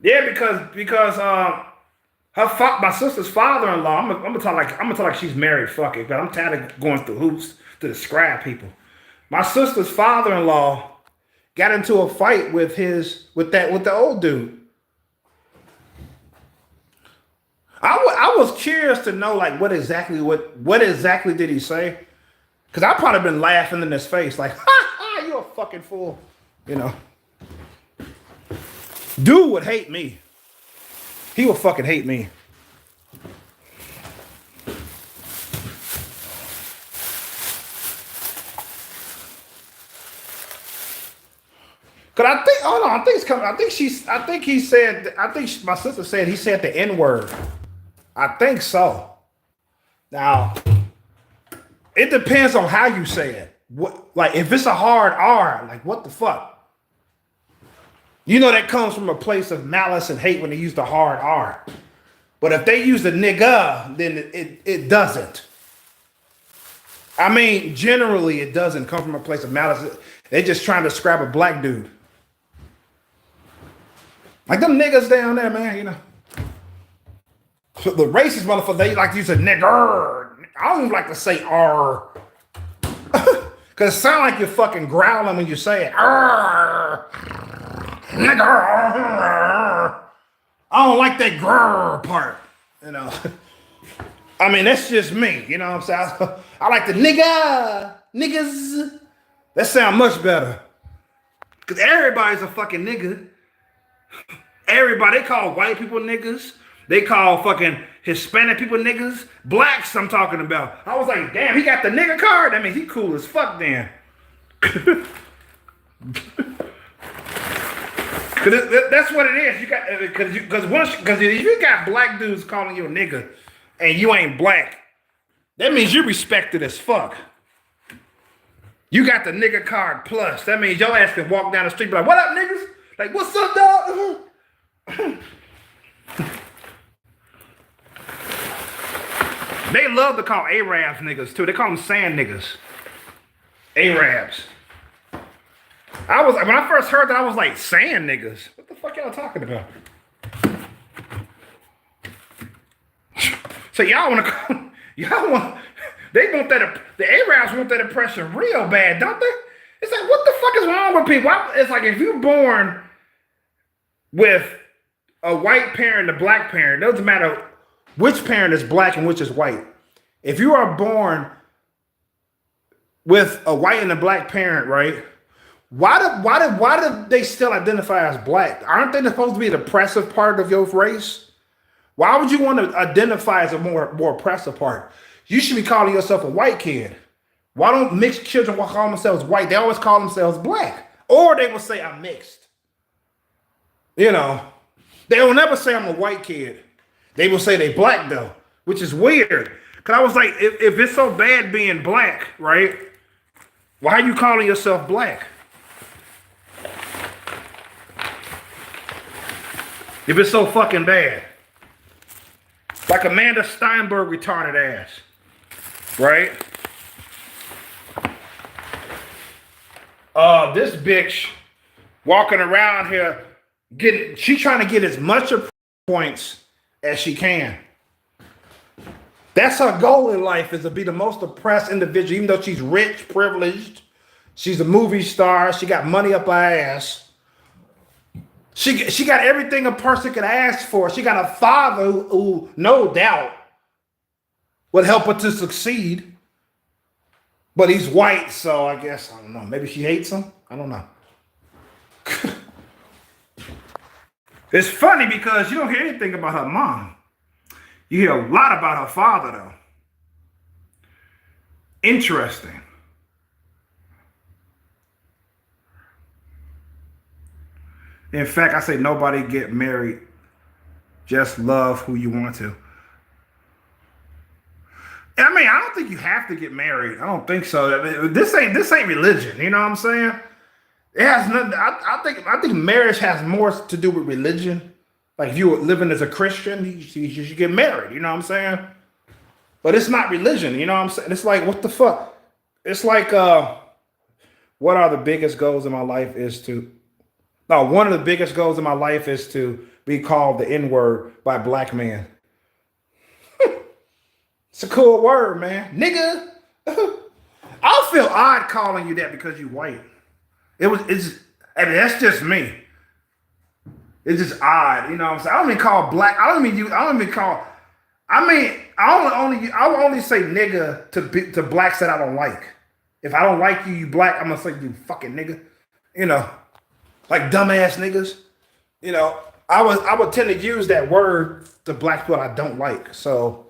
Yeah, because my sister's father-in-law. I'm gonna talk like she's married. Fuck it, but I'm tired of going through hoops to describe people. My sister's father-in-law got into a fight with the old dude. I was curious to know like what exactly did he say? Because I've probably been laughing in his face like, ha ha, you're a fucking fool, you know. Dude would hate me. He would fucking hate me. Cause I think, hold on, I think it's coming. My sister said he said the N-word. I think so. Now, it depends on how you say it. Like if it's a hard R, like what the fuck? You know that comes from a place of malice and hate when they use the hard R. But if they use the nigga, then it doesn't. I mean, generally it doesn't come from a place of malice. They're just trying to describe a black dude. Like them niggas down there, man, you know. So the racist motherfuckers, they like to use a nigger. I don't even like to say R. Because it sounds like you're fucking growling when you say it. Arr, nigger. I don't like that grr part, you know. I mean, that's just me, you know what I'm saying? I like the niggas. That sound much better. Because everybody's a fucking nigga. Everybody, they call white people niggas. They call fucking Hispanic people niggas. Blacks, I'm talking about. I was like, damn, he got the nigga card? That means he cool as fuck then. That's what it is. You got because if you got black dudes calling you a nigga and you ain't black, that means you're respected as fuck. You got the nigga card plus. That means your ass can walk down the street and be like, what up, niggas? Like, what's up, dog? They love to call Arabs niggas too. They call them sand niggas. Arabs. When I first heard that, I was like, sand niggas? What the fuck y'all talking about? So y'all want to call, they want that, the Arabs want that impression real bad, don't they? It's like, what the fuck is wrong with people? It's like if you're born with a white parent and a black parent, it doesn't matter which parent is black and which is white. If you are born with a white and a black parent, right? Why do they still identify as black? Aren't they supposed to be the oppressive part of your race? Why would you want to identify as a more oppressive part? You should be calling yourself a white kid. Why don't mixed children call themselves white? They always call themselves black. Or they will say, I'm mixed. You know, they will never say I'm a white kid. They will say they black though, which is weird. Because I was like, if it's so bad being black, right? Why are you calling yourself black? If it's so fucking bad. Like Amanda Steinberg retarded ass. Right? This bitch walking around here she trying to get as much points as she can. That's her goal in life, is to be the most oppressed individual, even though she's rich, privileged. She's a movie star. She got money up her ass. She got everything a person could ask for. She got a father who no doubt would help her to succeed. But he's white, so I guess, I don't know. Maybe she hates him. I don't know. It's funny because you don't hear anything about her mom. You hear a lot about her father, though. Interesting. In fact, I say nobody get married. Just love who you want to. I mean, I don't think you have to get married. I don't think so. I mean, this ain't religion. You know what I'm saying? It has nothing. I think marriage has more to do with religion. Like if you were living as a Christian, you should get married. You know what I'm saying? But it's not religion. You know what I'm saying? It's like what the fuck? It's like what are the biggest goals in my life is to. No, one of the biggest goals in my life is to be called the N-word by black men. It's a cool word, man. Nigga. I'll feel odd calling you that because you white. I mean, that's just me. It's just odd. You know what I'm saying? I don't even call black. I don't even call, I will only say nigga to blacks that I don't like. If I don't like you, you black, I'm gonna say you fucking nigga. You know, like dumbass niggas. You know, I would tend to use that word to black people I don't like. So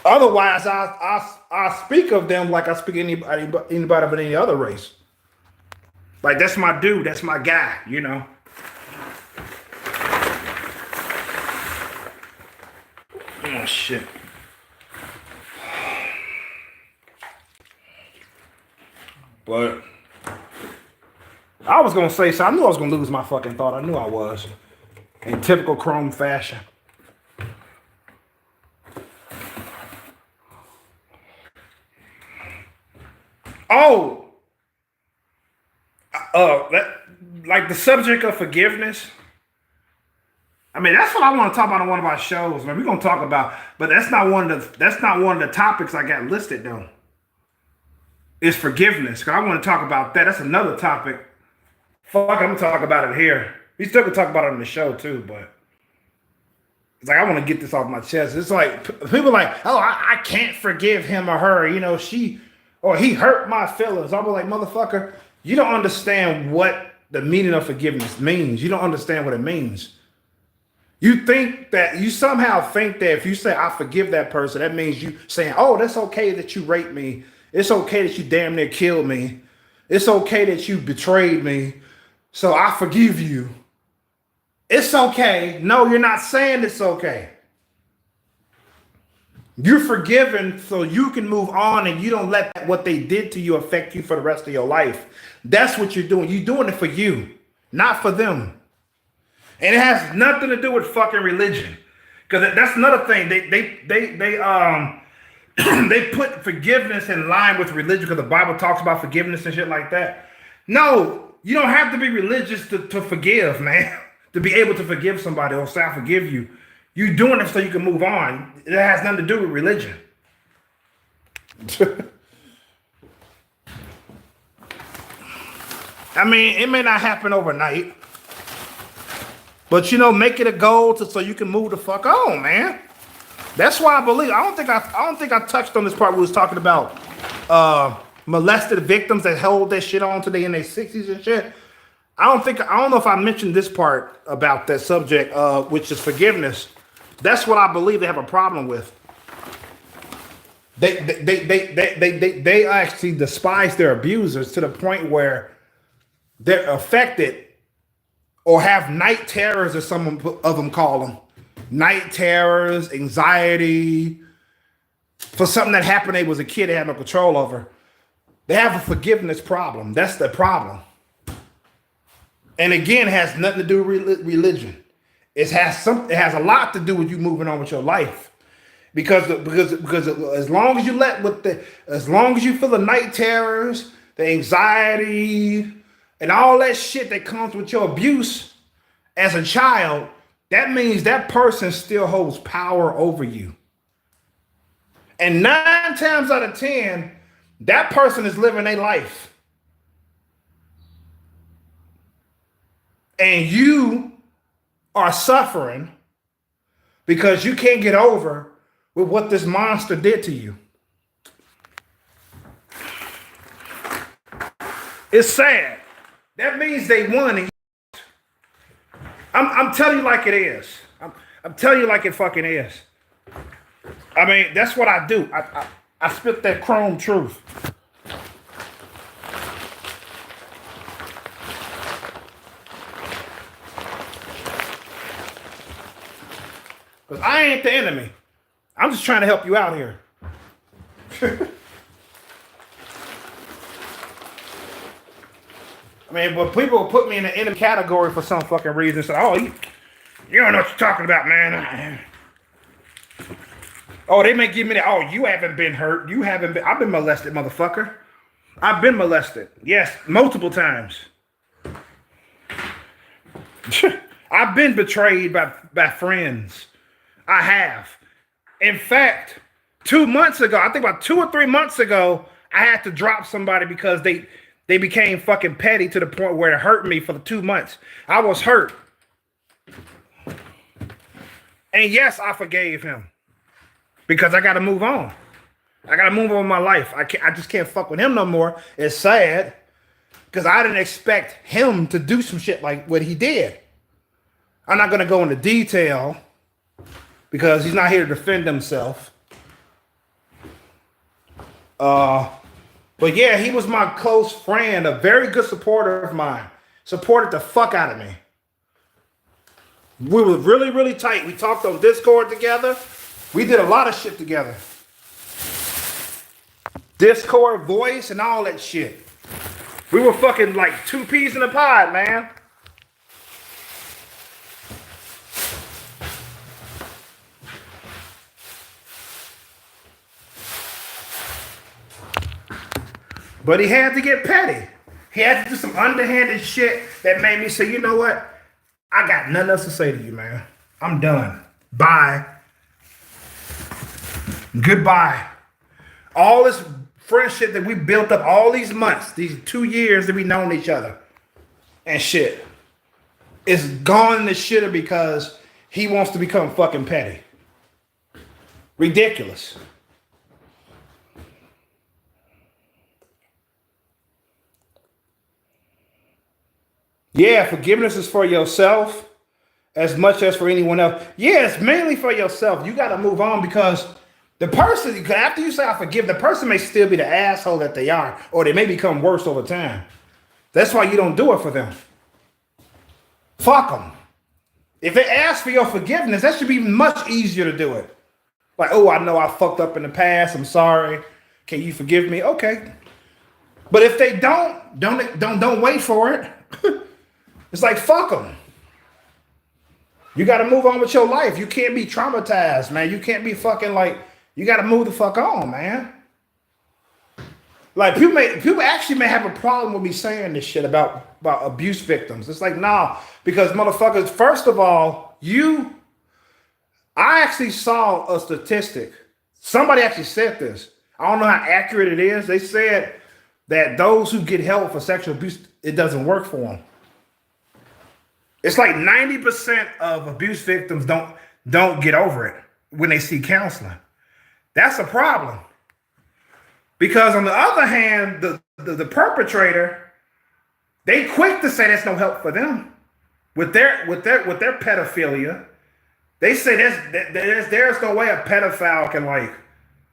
otherwise, I speak of them like I speak anybody but any other race. Like that's my dude, that's my guy, you know. Oh shit. But I was gonna say so. I knew I was gonna lose my fucking thought. I knew I was. In typical Chrome fashion. Oh, like the subject of forgiveness. I mean, that's what I want to talk about on one of our shows. Man, we're gonna talk about, but that's not one of the topics I got listed though. Is forgiveness? Cause I want to talk about that. That's another topic. Fuck, I'm gonna talk about it here. We still can talk about it on the show too, but it's like I want to get this off my chest. It's like people are like, oh, I can't forgive him or her. You know, she. Or he hurt my feelings. I'm like, motherfucker, you don't understand what the meaning of forgiveness means. You don't understand what it means. You somehow think that if you say, I forgive that person, that means you saying, oh, that's okay that you raped me. It's okay that you damn near killed me. It's okay that you betrayed me. So I forgive you. It's okay. No, you're not saying it's okay. You're forgiven so you can move on and you don't let what they did to you affect you for the rest of your life. That's what you're doing. You're doing it for you, not for them. And it has nothing to do with fucking religion. Because that's another thing. They put forgiveness in line with religion because the Bible talks about forgiveness and shit like that. No, you don't have to be religious to forgive, man. To be able to forgive somebody or say I forgive you. You're doing it so you can move on. It has nothing to do with religion. I mean, it may not happen overnight, but you know, make it a goal so you can move the fuck on, man. That's why I believe. I don't think I touched on this part. We was talking about molested victims that hold that shit on today in their 60s and shit. I don't know if I mentioned this part about that subject, which is forgiveness. That's what I believe they have a problem with. They actually despise their abusers to the point where they're affected or have night terrors, as some of them call them. Night terrors, anxiety, for something that happened they was a kid they had no control over. They have a forgiveness problem. That's the problem. And again, it has nothing to do with religion. It has a lot to do with you moving on with your life. Because as long as you feel the night terrors, the anxiety, and all that shit that comes with your abuse as a child, that means that person still holds power over you. And 9 times out of 10, that person is living their life. And you are suffering because you can't get over with what this monster did to you. It's sad. That means they won. And I'm telling you like it is. I'm telling you like it fucking is. I mean, that's what I do. I spit that chrome truth. Because I ain't the enemy. I'm just trying to help you out here. I mean, but people put me in the enemy category for some fucking reason. So, oh, you don't know what you're talking about, man. Oh, they may give me that. Oh, you haven't been hurt. You haven't been. I've been molested, motherfucker. I've been molested. Yes, multiple times. I've been betrayed by friends. I have. In fact, 2 months ago, I think about 2 or 3 months ago, I had to drop somebody because they became fucking petty to the point where it hurt me for the 2 months. I was hurt. And yes, I forgave him. Because I got to move on. I got to move on with my life. I just can't fuck with him no more. It's sad. Because I didn't expect him to do some shit like what he did. I'm not going to go into detail. Because he's not here to defend himself. But yeah, he was my close friend, a very good supporter of mine. Supported the fuck out of me. We were really, really tight. We talked on Discord together. We did a lot of shit together. Discord, voice, and all that shit. We were fucking like 2 peas in a pod, man. But he had to get petty. He had to do some underhanded shit that made me say, you know what? I got nothing else to say to you, man. I'm done. Bye. Goodbye. All this friendship that we built up all these months, these 2 years that we known each other and shit, is gone in the shitter because he wants to become fucking petty. Ridiculous. Yeah, forgiveness is for yourself as much as for anyone else. Yeah, it's mainly for yourself. You got to move on because the person, after you say I forgive, the person may still be the asshole that they are, or they may become worse over time. That's why you don't do it for them. Fuck them. If they ask for your forgiveness, that should be much easier to do it. Like, oh, I know I fucked up in the past. I'm sorry. Can you forgive me? Okay. But if they don't wait for it. It's like, fuck them. You got to move on with your life. You can't be traumatized, man. You can't be fucking like, you got to move the fuck on, man. Like, people actually may have a problem with me saying this shit about abuse victims. It's like, nah, because motherfuckers, first of all, I actually saw a statistic. Somebody actually said this. I don't know how accurate it is. They said that those who get help for sexual abuse, it doesn't work for them. It's like 90% of abuse victims don't get over it when they see counseling. That's a problem. Because on the other hand, the perpetrator, they quick to say there's no help for them. With their pedophilia, they say there's no way a pedophile can like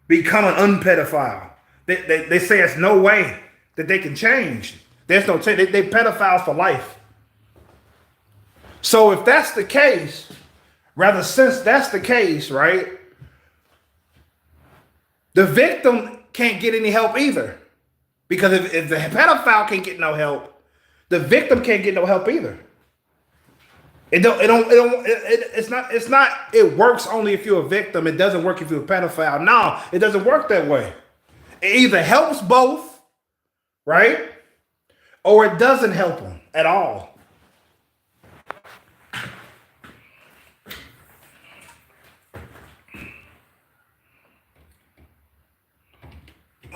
become an unpedophile. They say there's no way that they can change. There's no change. They pedophiles for life. So if that's the case, since that's the case, right? The victim can't get any help either. Because if the pedophile can't get no help, the victim can't get no help either. It works only if you're a victim. It doesn't work if you're a pedophile. No, it doesn't work that way. It either helps both, right? Or it doesn't help them at all.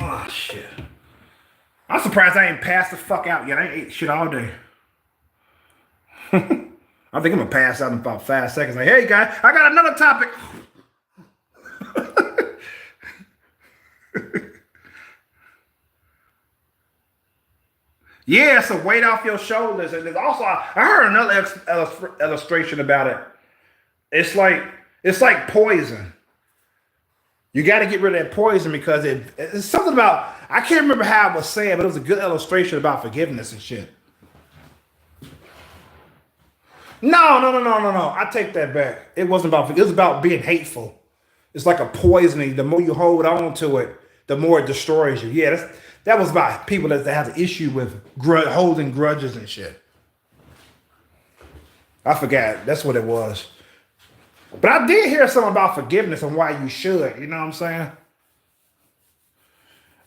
Oh, shit. I'm surprised I ain't passed the fuck out yet. I ain't ate shit all day. I think I'm going to pass out in about 5 seconds. Like, hey, guys, I got another topic. Yeah, it's a weight off your shoulders. And there's also I heard another illustration about it. It's like it's like poison. You got to get rid of that poison because it's something about I can't remember how it was said, but it was a good illustration about forgiveness and shit. No. I take that back. It wasn't about it was about being hateful. It's like a poisoning. The more you hold on to it, the more it destroys you. Yeah, that was about people that have an issue with holding grudges and shit. I forgot. That's what it was. But I did hear something about forgiveness and why you should. You know what I'm saying?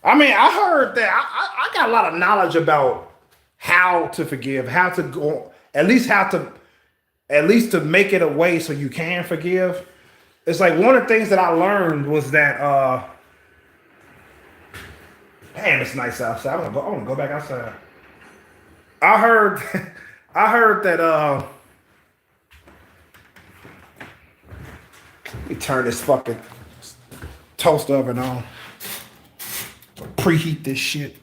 I mean, I heard that. I got a lot of knowledge about how to forgive, how to go, at least to make it a way so you can forgive. It's like one of the things that I learned was that, damn, it's nice outside. I want to go back outside. I heard, I heard that. Let me turn this fucking toaster oven on. Preheat this shit.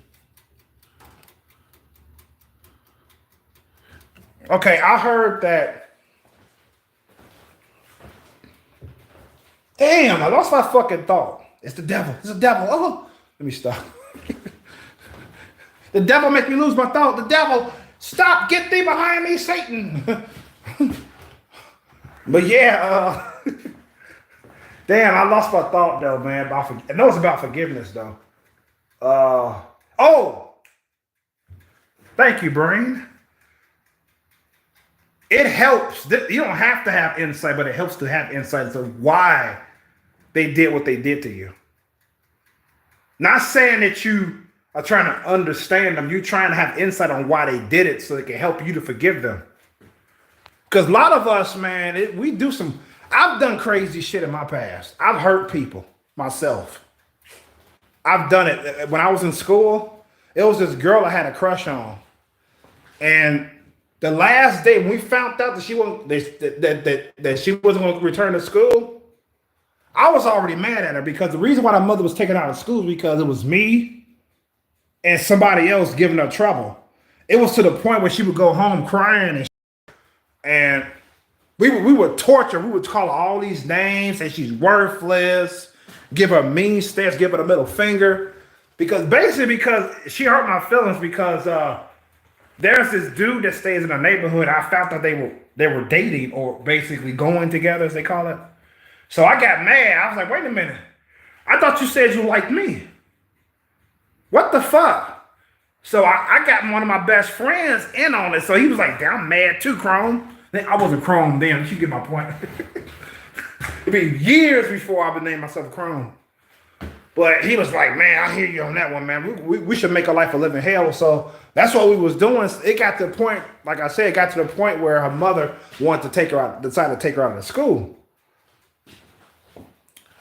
Okay, I heard that. Damn, I lost my fucking thought. It's the devil. It's the devil. Oh, let me stop. The devil make me lose my thought. The devil, stop, get thee behind me, Satan. But yeah, damn, I lost my thought though, man. I know it's about forgiveness though. Oh, thank you, brain. It helps. You don't have to have insight, but it helps to have insight into why they did what they did to you. Not saying that you are trying to understand them. You're trying to have insight on why they did it so it can help you to forgive them. Because a lot of us, man, we do some. I've done crazy shit in my past. I've hurt people myself. I've done it. When I was in school, it was this girl I had a crush on. And the last day when we found out that she wasn't that she wasn't going to return to school, I was already mad at her because the reason why her mother was taken out of school was because it was me and somebody else giving her trouble. It was to the point where she would go home crying and we would torture. We would call her all these names, say she's worthless, give her mean stares, give her the middle finger, because she hurt my feelings because there's this dude that stays in the neighborhood. I found that they were dating or basically going together, as they call it. So I got mad. I was like, wait a minute. I thought you said you liked me. What the fuck? So I got one of my best friends in on it. So he was like, damn, I'm mad too, Chrome. I wasn't Chrome then. You get my point. It'd be years before I would name myself Chrome. But he was like, man, I hear you on that one, man. We should make her life a living hell. So that's what we was doing. It got to the point, like I said, it got to the point where her mother wanted to take her out, decided to take her out of school.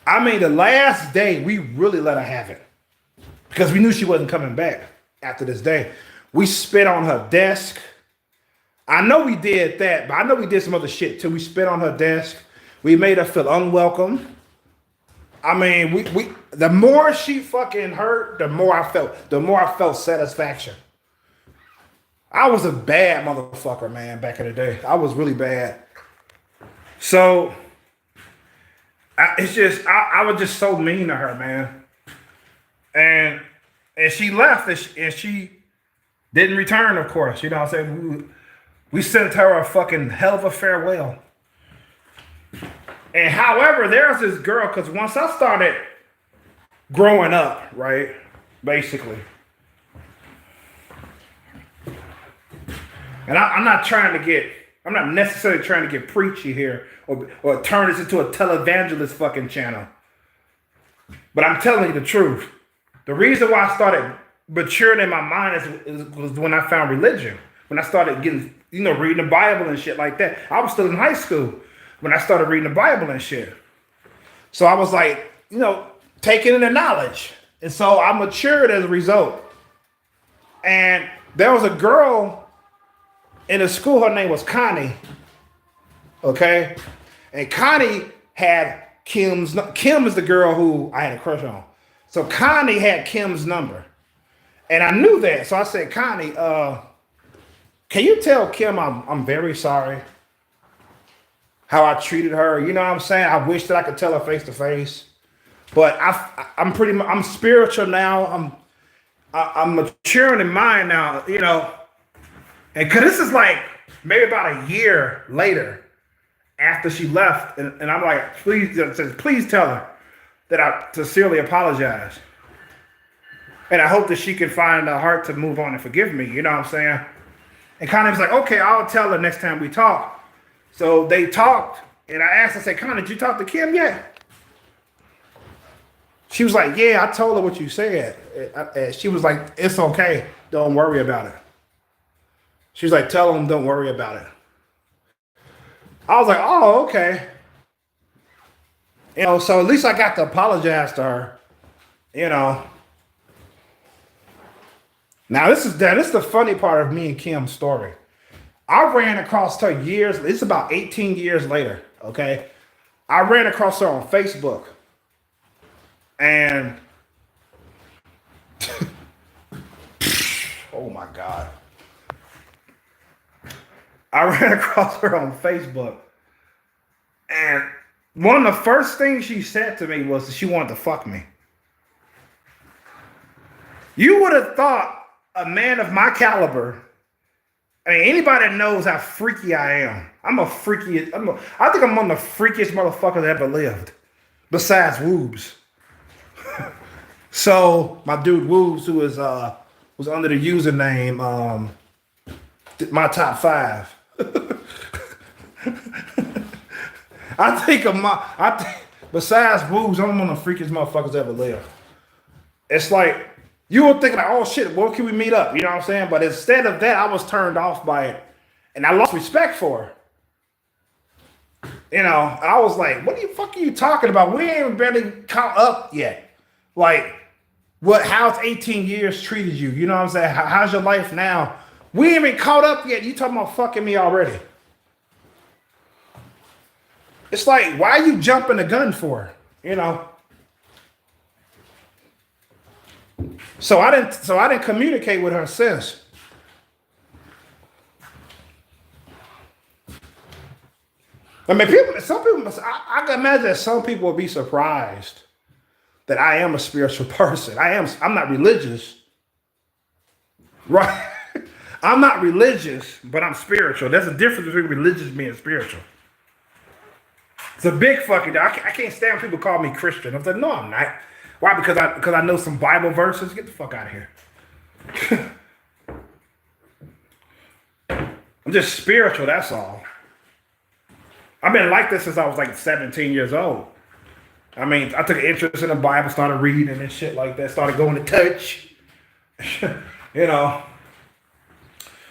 I mean, the last day, we really let her have it. Because we knew she wasn't coming back after this day. We spit on her desk. I know we did that, but I know we did some other shit too. We spit on her desk. We made her feel unwelcome. I mean, we the more she fucking hurt, the more I felt satisfaction. I was a bad motherfucker, man, back in the day. I was really bad. So I was just so mean to her, man. And she left and she didn't return, of course. You know what I'm saying? We sent her a fucking hell of a farewell. And however, there's this girl, because once I started growing up, right, basically, and I'm not necessarily trying to get preachy here or turn this into a televangelist fucking channel. But I'm telling you the truth. The reason why I started maturing in my mind was when I found religion. When I started getting, reading the Bible and shit like that. I was still in high school when I started reading the Bible and shit. So I was like, taking in the knowledge. And so I matured as a result. And there was a girl in the school, her name was Connie. Okay? And Connie had Kim is the girl who I had a crush on. So Connie had Kim's number. And I knew that. So I said, Connie, can you tell Kim I'm very sorry how I treated her? You know what I'm saying? I wish that I could tell her face to face. But I'm spiritual now. I'm maturing in mind now, you know. And cause this is like maybe about a year later after she left, and I'm like, please tell her that I sincerely apologize. And I hope that she can find the heart to move on and forgive me. You know what I'm saying? And Connie was like, okay, I'll tell her next time we talk. So they talked, and I asked, I said, Connie, did you talk to Kim yet? She was like, yeah, I told her what you said. And she was like, it's okay. Don't worry about it. She was like, tell them don't worry about it. I was like, oh, okay. You know, so at least I got to apologize to her. You know. Now this is the funny part of me and Kim's story. I ran across her years. It's about 18 years later. Okay, I ran across her on Facebook, and oh my God, I ran across her on Facebook, and one of the first things she said to me was that she wanted to fuck me. You would have thought a man of my caliber, I mean, anybody that knows how freaky I am, I think I'm one of the freakiest motherfuckers that ever lived, besides Woobs. So my dude Woobs, who was under the username my top five. Besides Woobs, I'm one of the freakiest motherfuckers that ever lived. It's like, you were thinking like, oh shit, where can we meet up? You know what I'm saying? But instead of that, I was turned off by it. And I lost respect for her. You know, I was like, what the fuck are you talking about? We ain't barely caught up yet. Like, how's 18 years treated you? You know what I'm saying? How's your life now? We ain't even caught up yet. You talking about fucking me already. It's like, why are you jumping the gun for? You know? So I didn't communicate with her since. I mean, I can imagine that some people will be surprised that I am a spiritual person. I'm not religious. Right? I'm not religious, but I'm spiritual. There's a difference between religious and being spiritual. It's a big fucking deal. I can't stand when people call me Christian. I'm like, no, I'm not. Why? Because I know some Bible verses. Get the fuck out of here. I'm just spiritual, that's all. I've been like this since I was like 17 years old. I mean, I took an interest in the Bible, started reading and shit like that, started going to church. You know.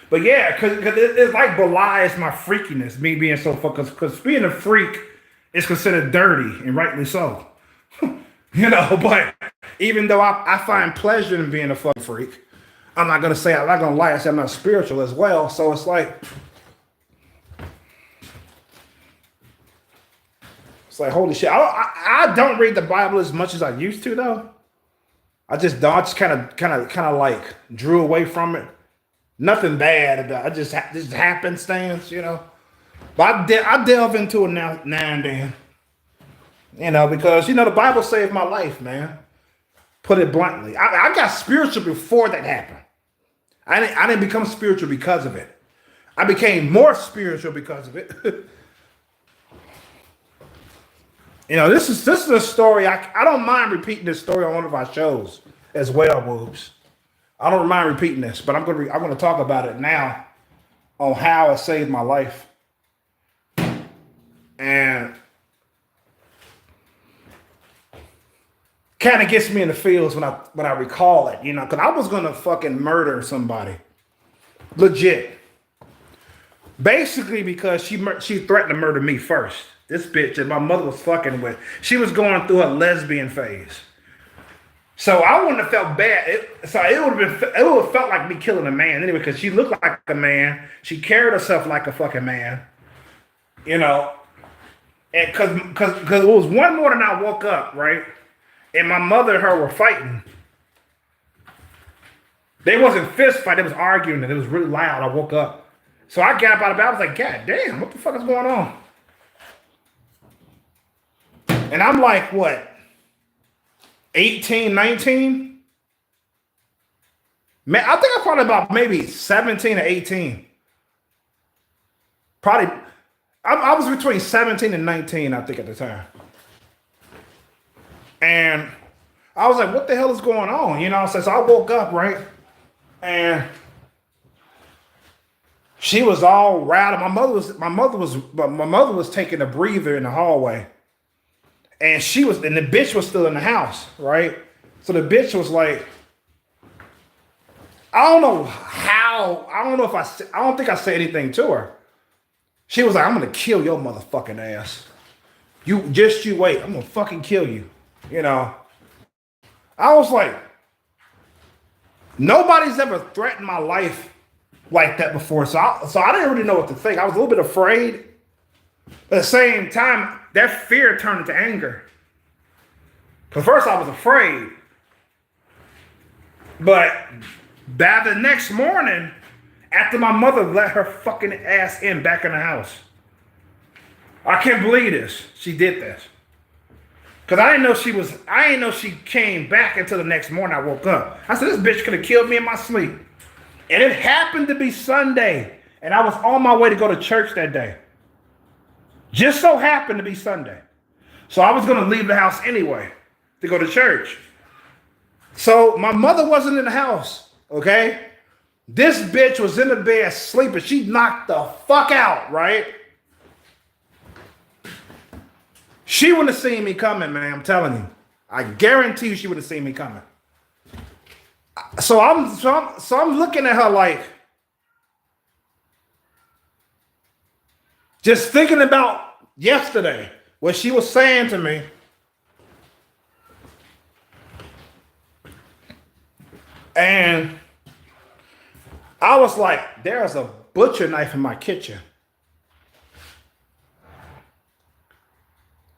But yeah, because it like belies my freakiness, me being so fucking, because being a freak is considered dirty, and rightly so. You know, but even though I find pleasure in being a fucking freak, I'm not going to lie, I say I'm not spiritual as well. So it's like, holy shit. I don't read the Bible as much as I used to, though. I just kind of like drew away from it. Nothing bad about it. Just happenstance, you know. But I delve into it now and then. You know, because, you know, the Bible saved my life, man. Put it bluntly. I got spiritual before that happened. I didn't become spiritual because of it. I became more spiritual because of it. You know, this is a story. I don't mind repeating this story on one of our shows as well, Woobs. I don't mind repeating this, but I'm gonna talk about it now on how it saved my life. And kind of gets me in the feels when I recall it, you know, because I was gonna fucking murder somebody, legit. Basically, because she threatened to murder me first. This bitch that my mother was fucking with, she was going through her lesbian phase. So I wouldn't have felt bad. It would have felt like me killing a man anyway, because she looked like a man. She carried herself like a fucking man, you know. And because it was one morning I woke up, right? And my mother and her were fighting. They wasn't fist fight. They was arguing and it was really loud. I woke up. So I got up out of bed. I was like, God damn, what the fuck is going on? And I'm like, what, 18, 19? Man, I think I'm probably about maybe 17 or 18. Probably, I was between 17 and 19, I think, at the time. And I was like, what the hell is going on? You know, so I woke up, right? And she was all rattled. My mother was taking a breather in the hallway. And the bitch was still in the house, right? So the bitch was like, I don't know if I don't think I said anything to her. She was like, I'm gonna kill your motherfucking ass. You wait, I'm gonna fucking kill you. You know, I was like, nobody's ever threatened my life like that before. So I didn't really know what to think. I was a little bit afraid. At the same time, that fear turned into anger. Because first I was afraid. But by the next morning, after my mother let her fucking ass back in the house. I can't believe this. She did this. Because I didn't know she came back until the next morning I woke up. I said, this bitch could have killed me in my sleep. And it happened to be Sunday. And I was on my way to go to church that day. Just so happened to be Sunday. So I was going to leave the house anyway to go to church. So my mother wasn't in the house, okay? This bitch was in the bed sleeping. She knocked the fuck out, right? She wouldn't have seen me coming, man. I'm telling you. I guarantee you she would have seen me coming. So I'm looking at her like, just thinking about yesterday, what she was saying to me. And I was like, there's a butcher knife in my kitchen.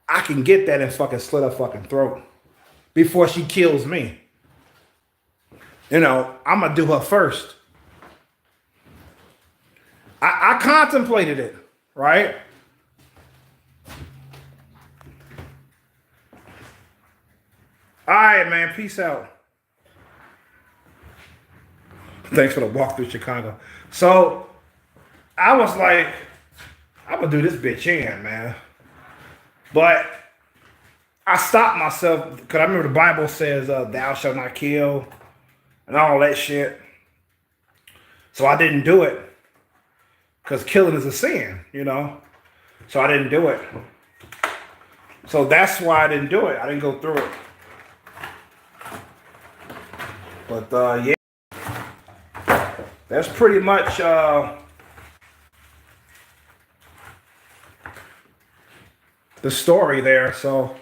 I can get that and fucking slit her fucking throat before she kills me. You know, I'm going to do her first. I contemplated it, right? All right, man. Peace out. Thanks for the walk through Chicago. So I was like, I'm going to do this bitch in, man. But I stopped myself because I remember the Bible says, thou shalt not kill and all that shit. So I didn't do it because killing is a sin, you know. So I didn't do it. So that's why I didn't do it. I didn't go through it. But yeah, that's pretty much the story there. So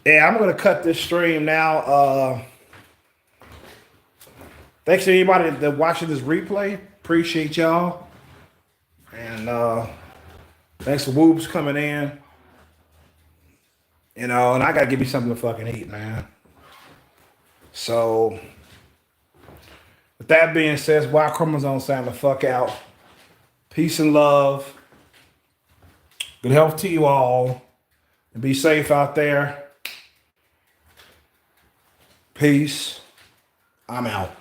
yeah, I'm gonna cut this stream now. Thanks to anybody that watching this replay. Appreciate y'all. And thanks for Whoops coming in. You know, and I gotta give you something to fucking eat, man. So with that being said, Y Chromosome sign the fuck out. Peace and love. Good health to you all. And be safe out there. Peace. I'm out.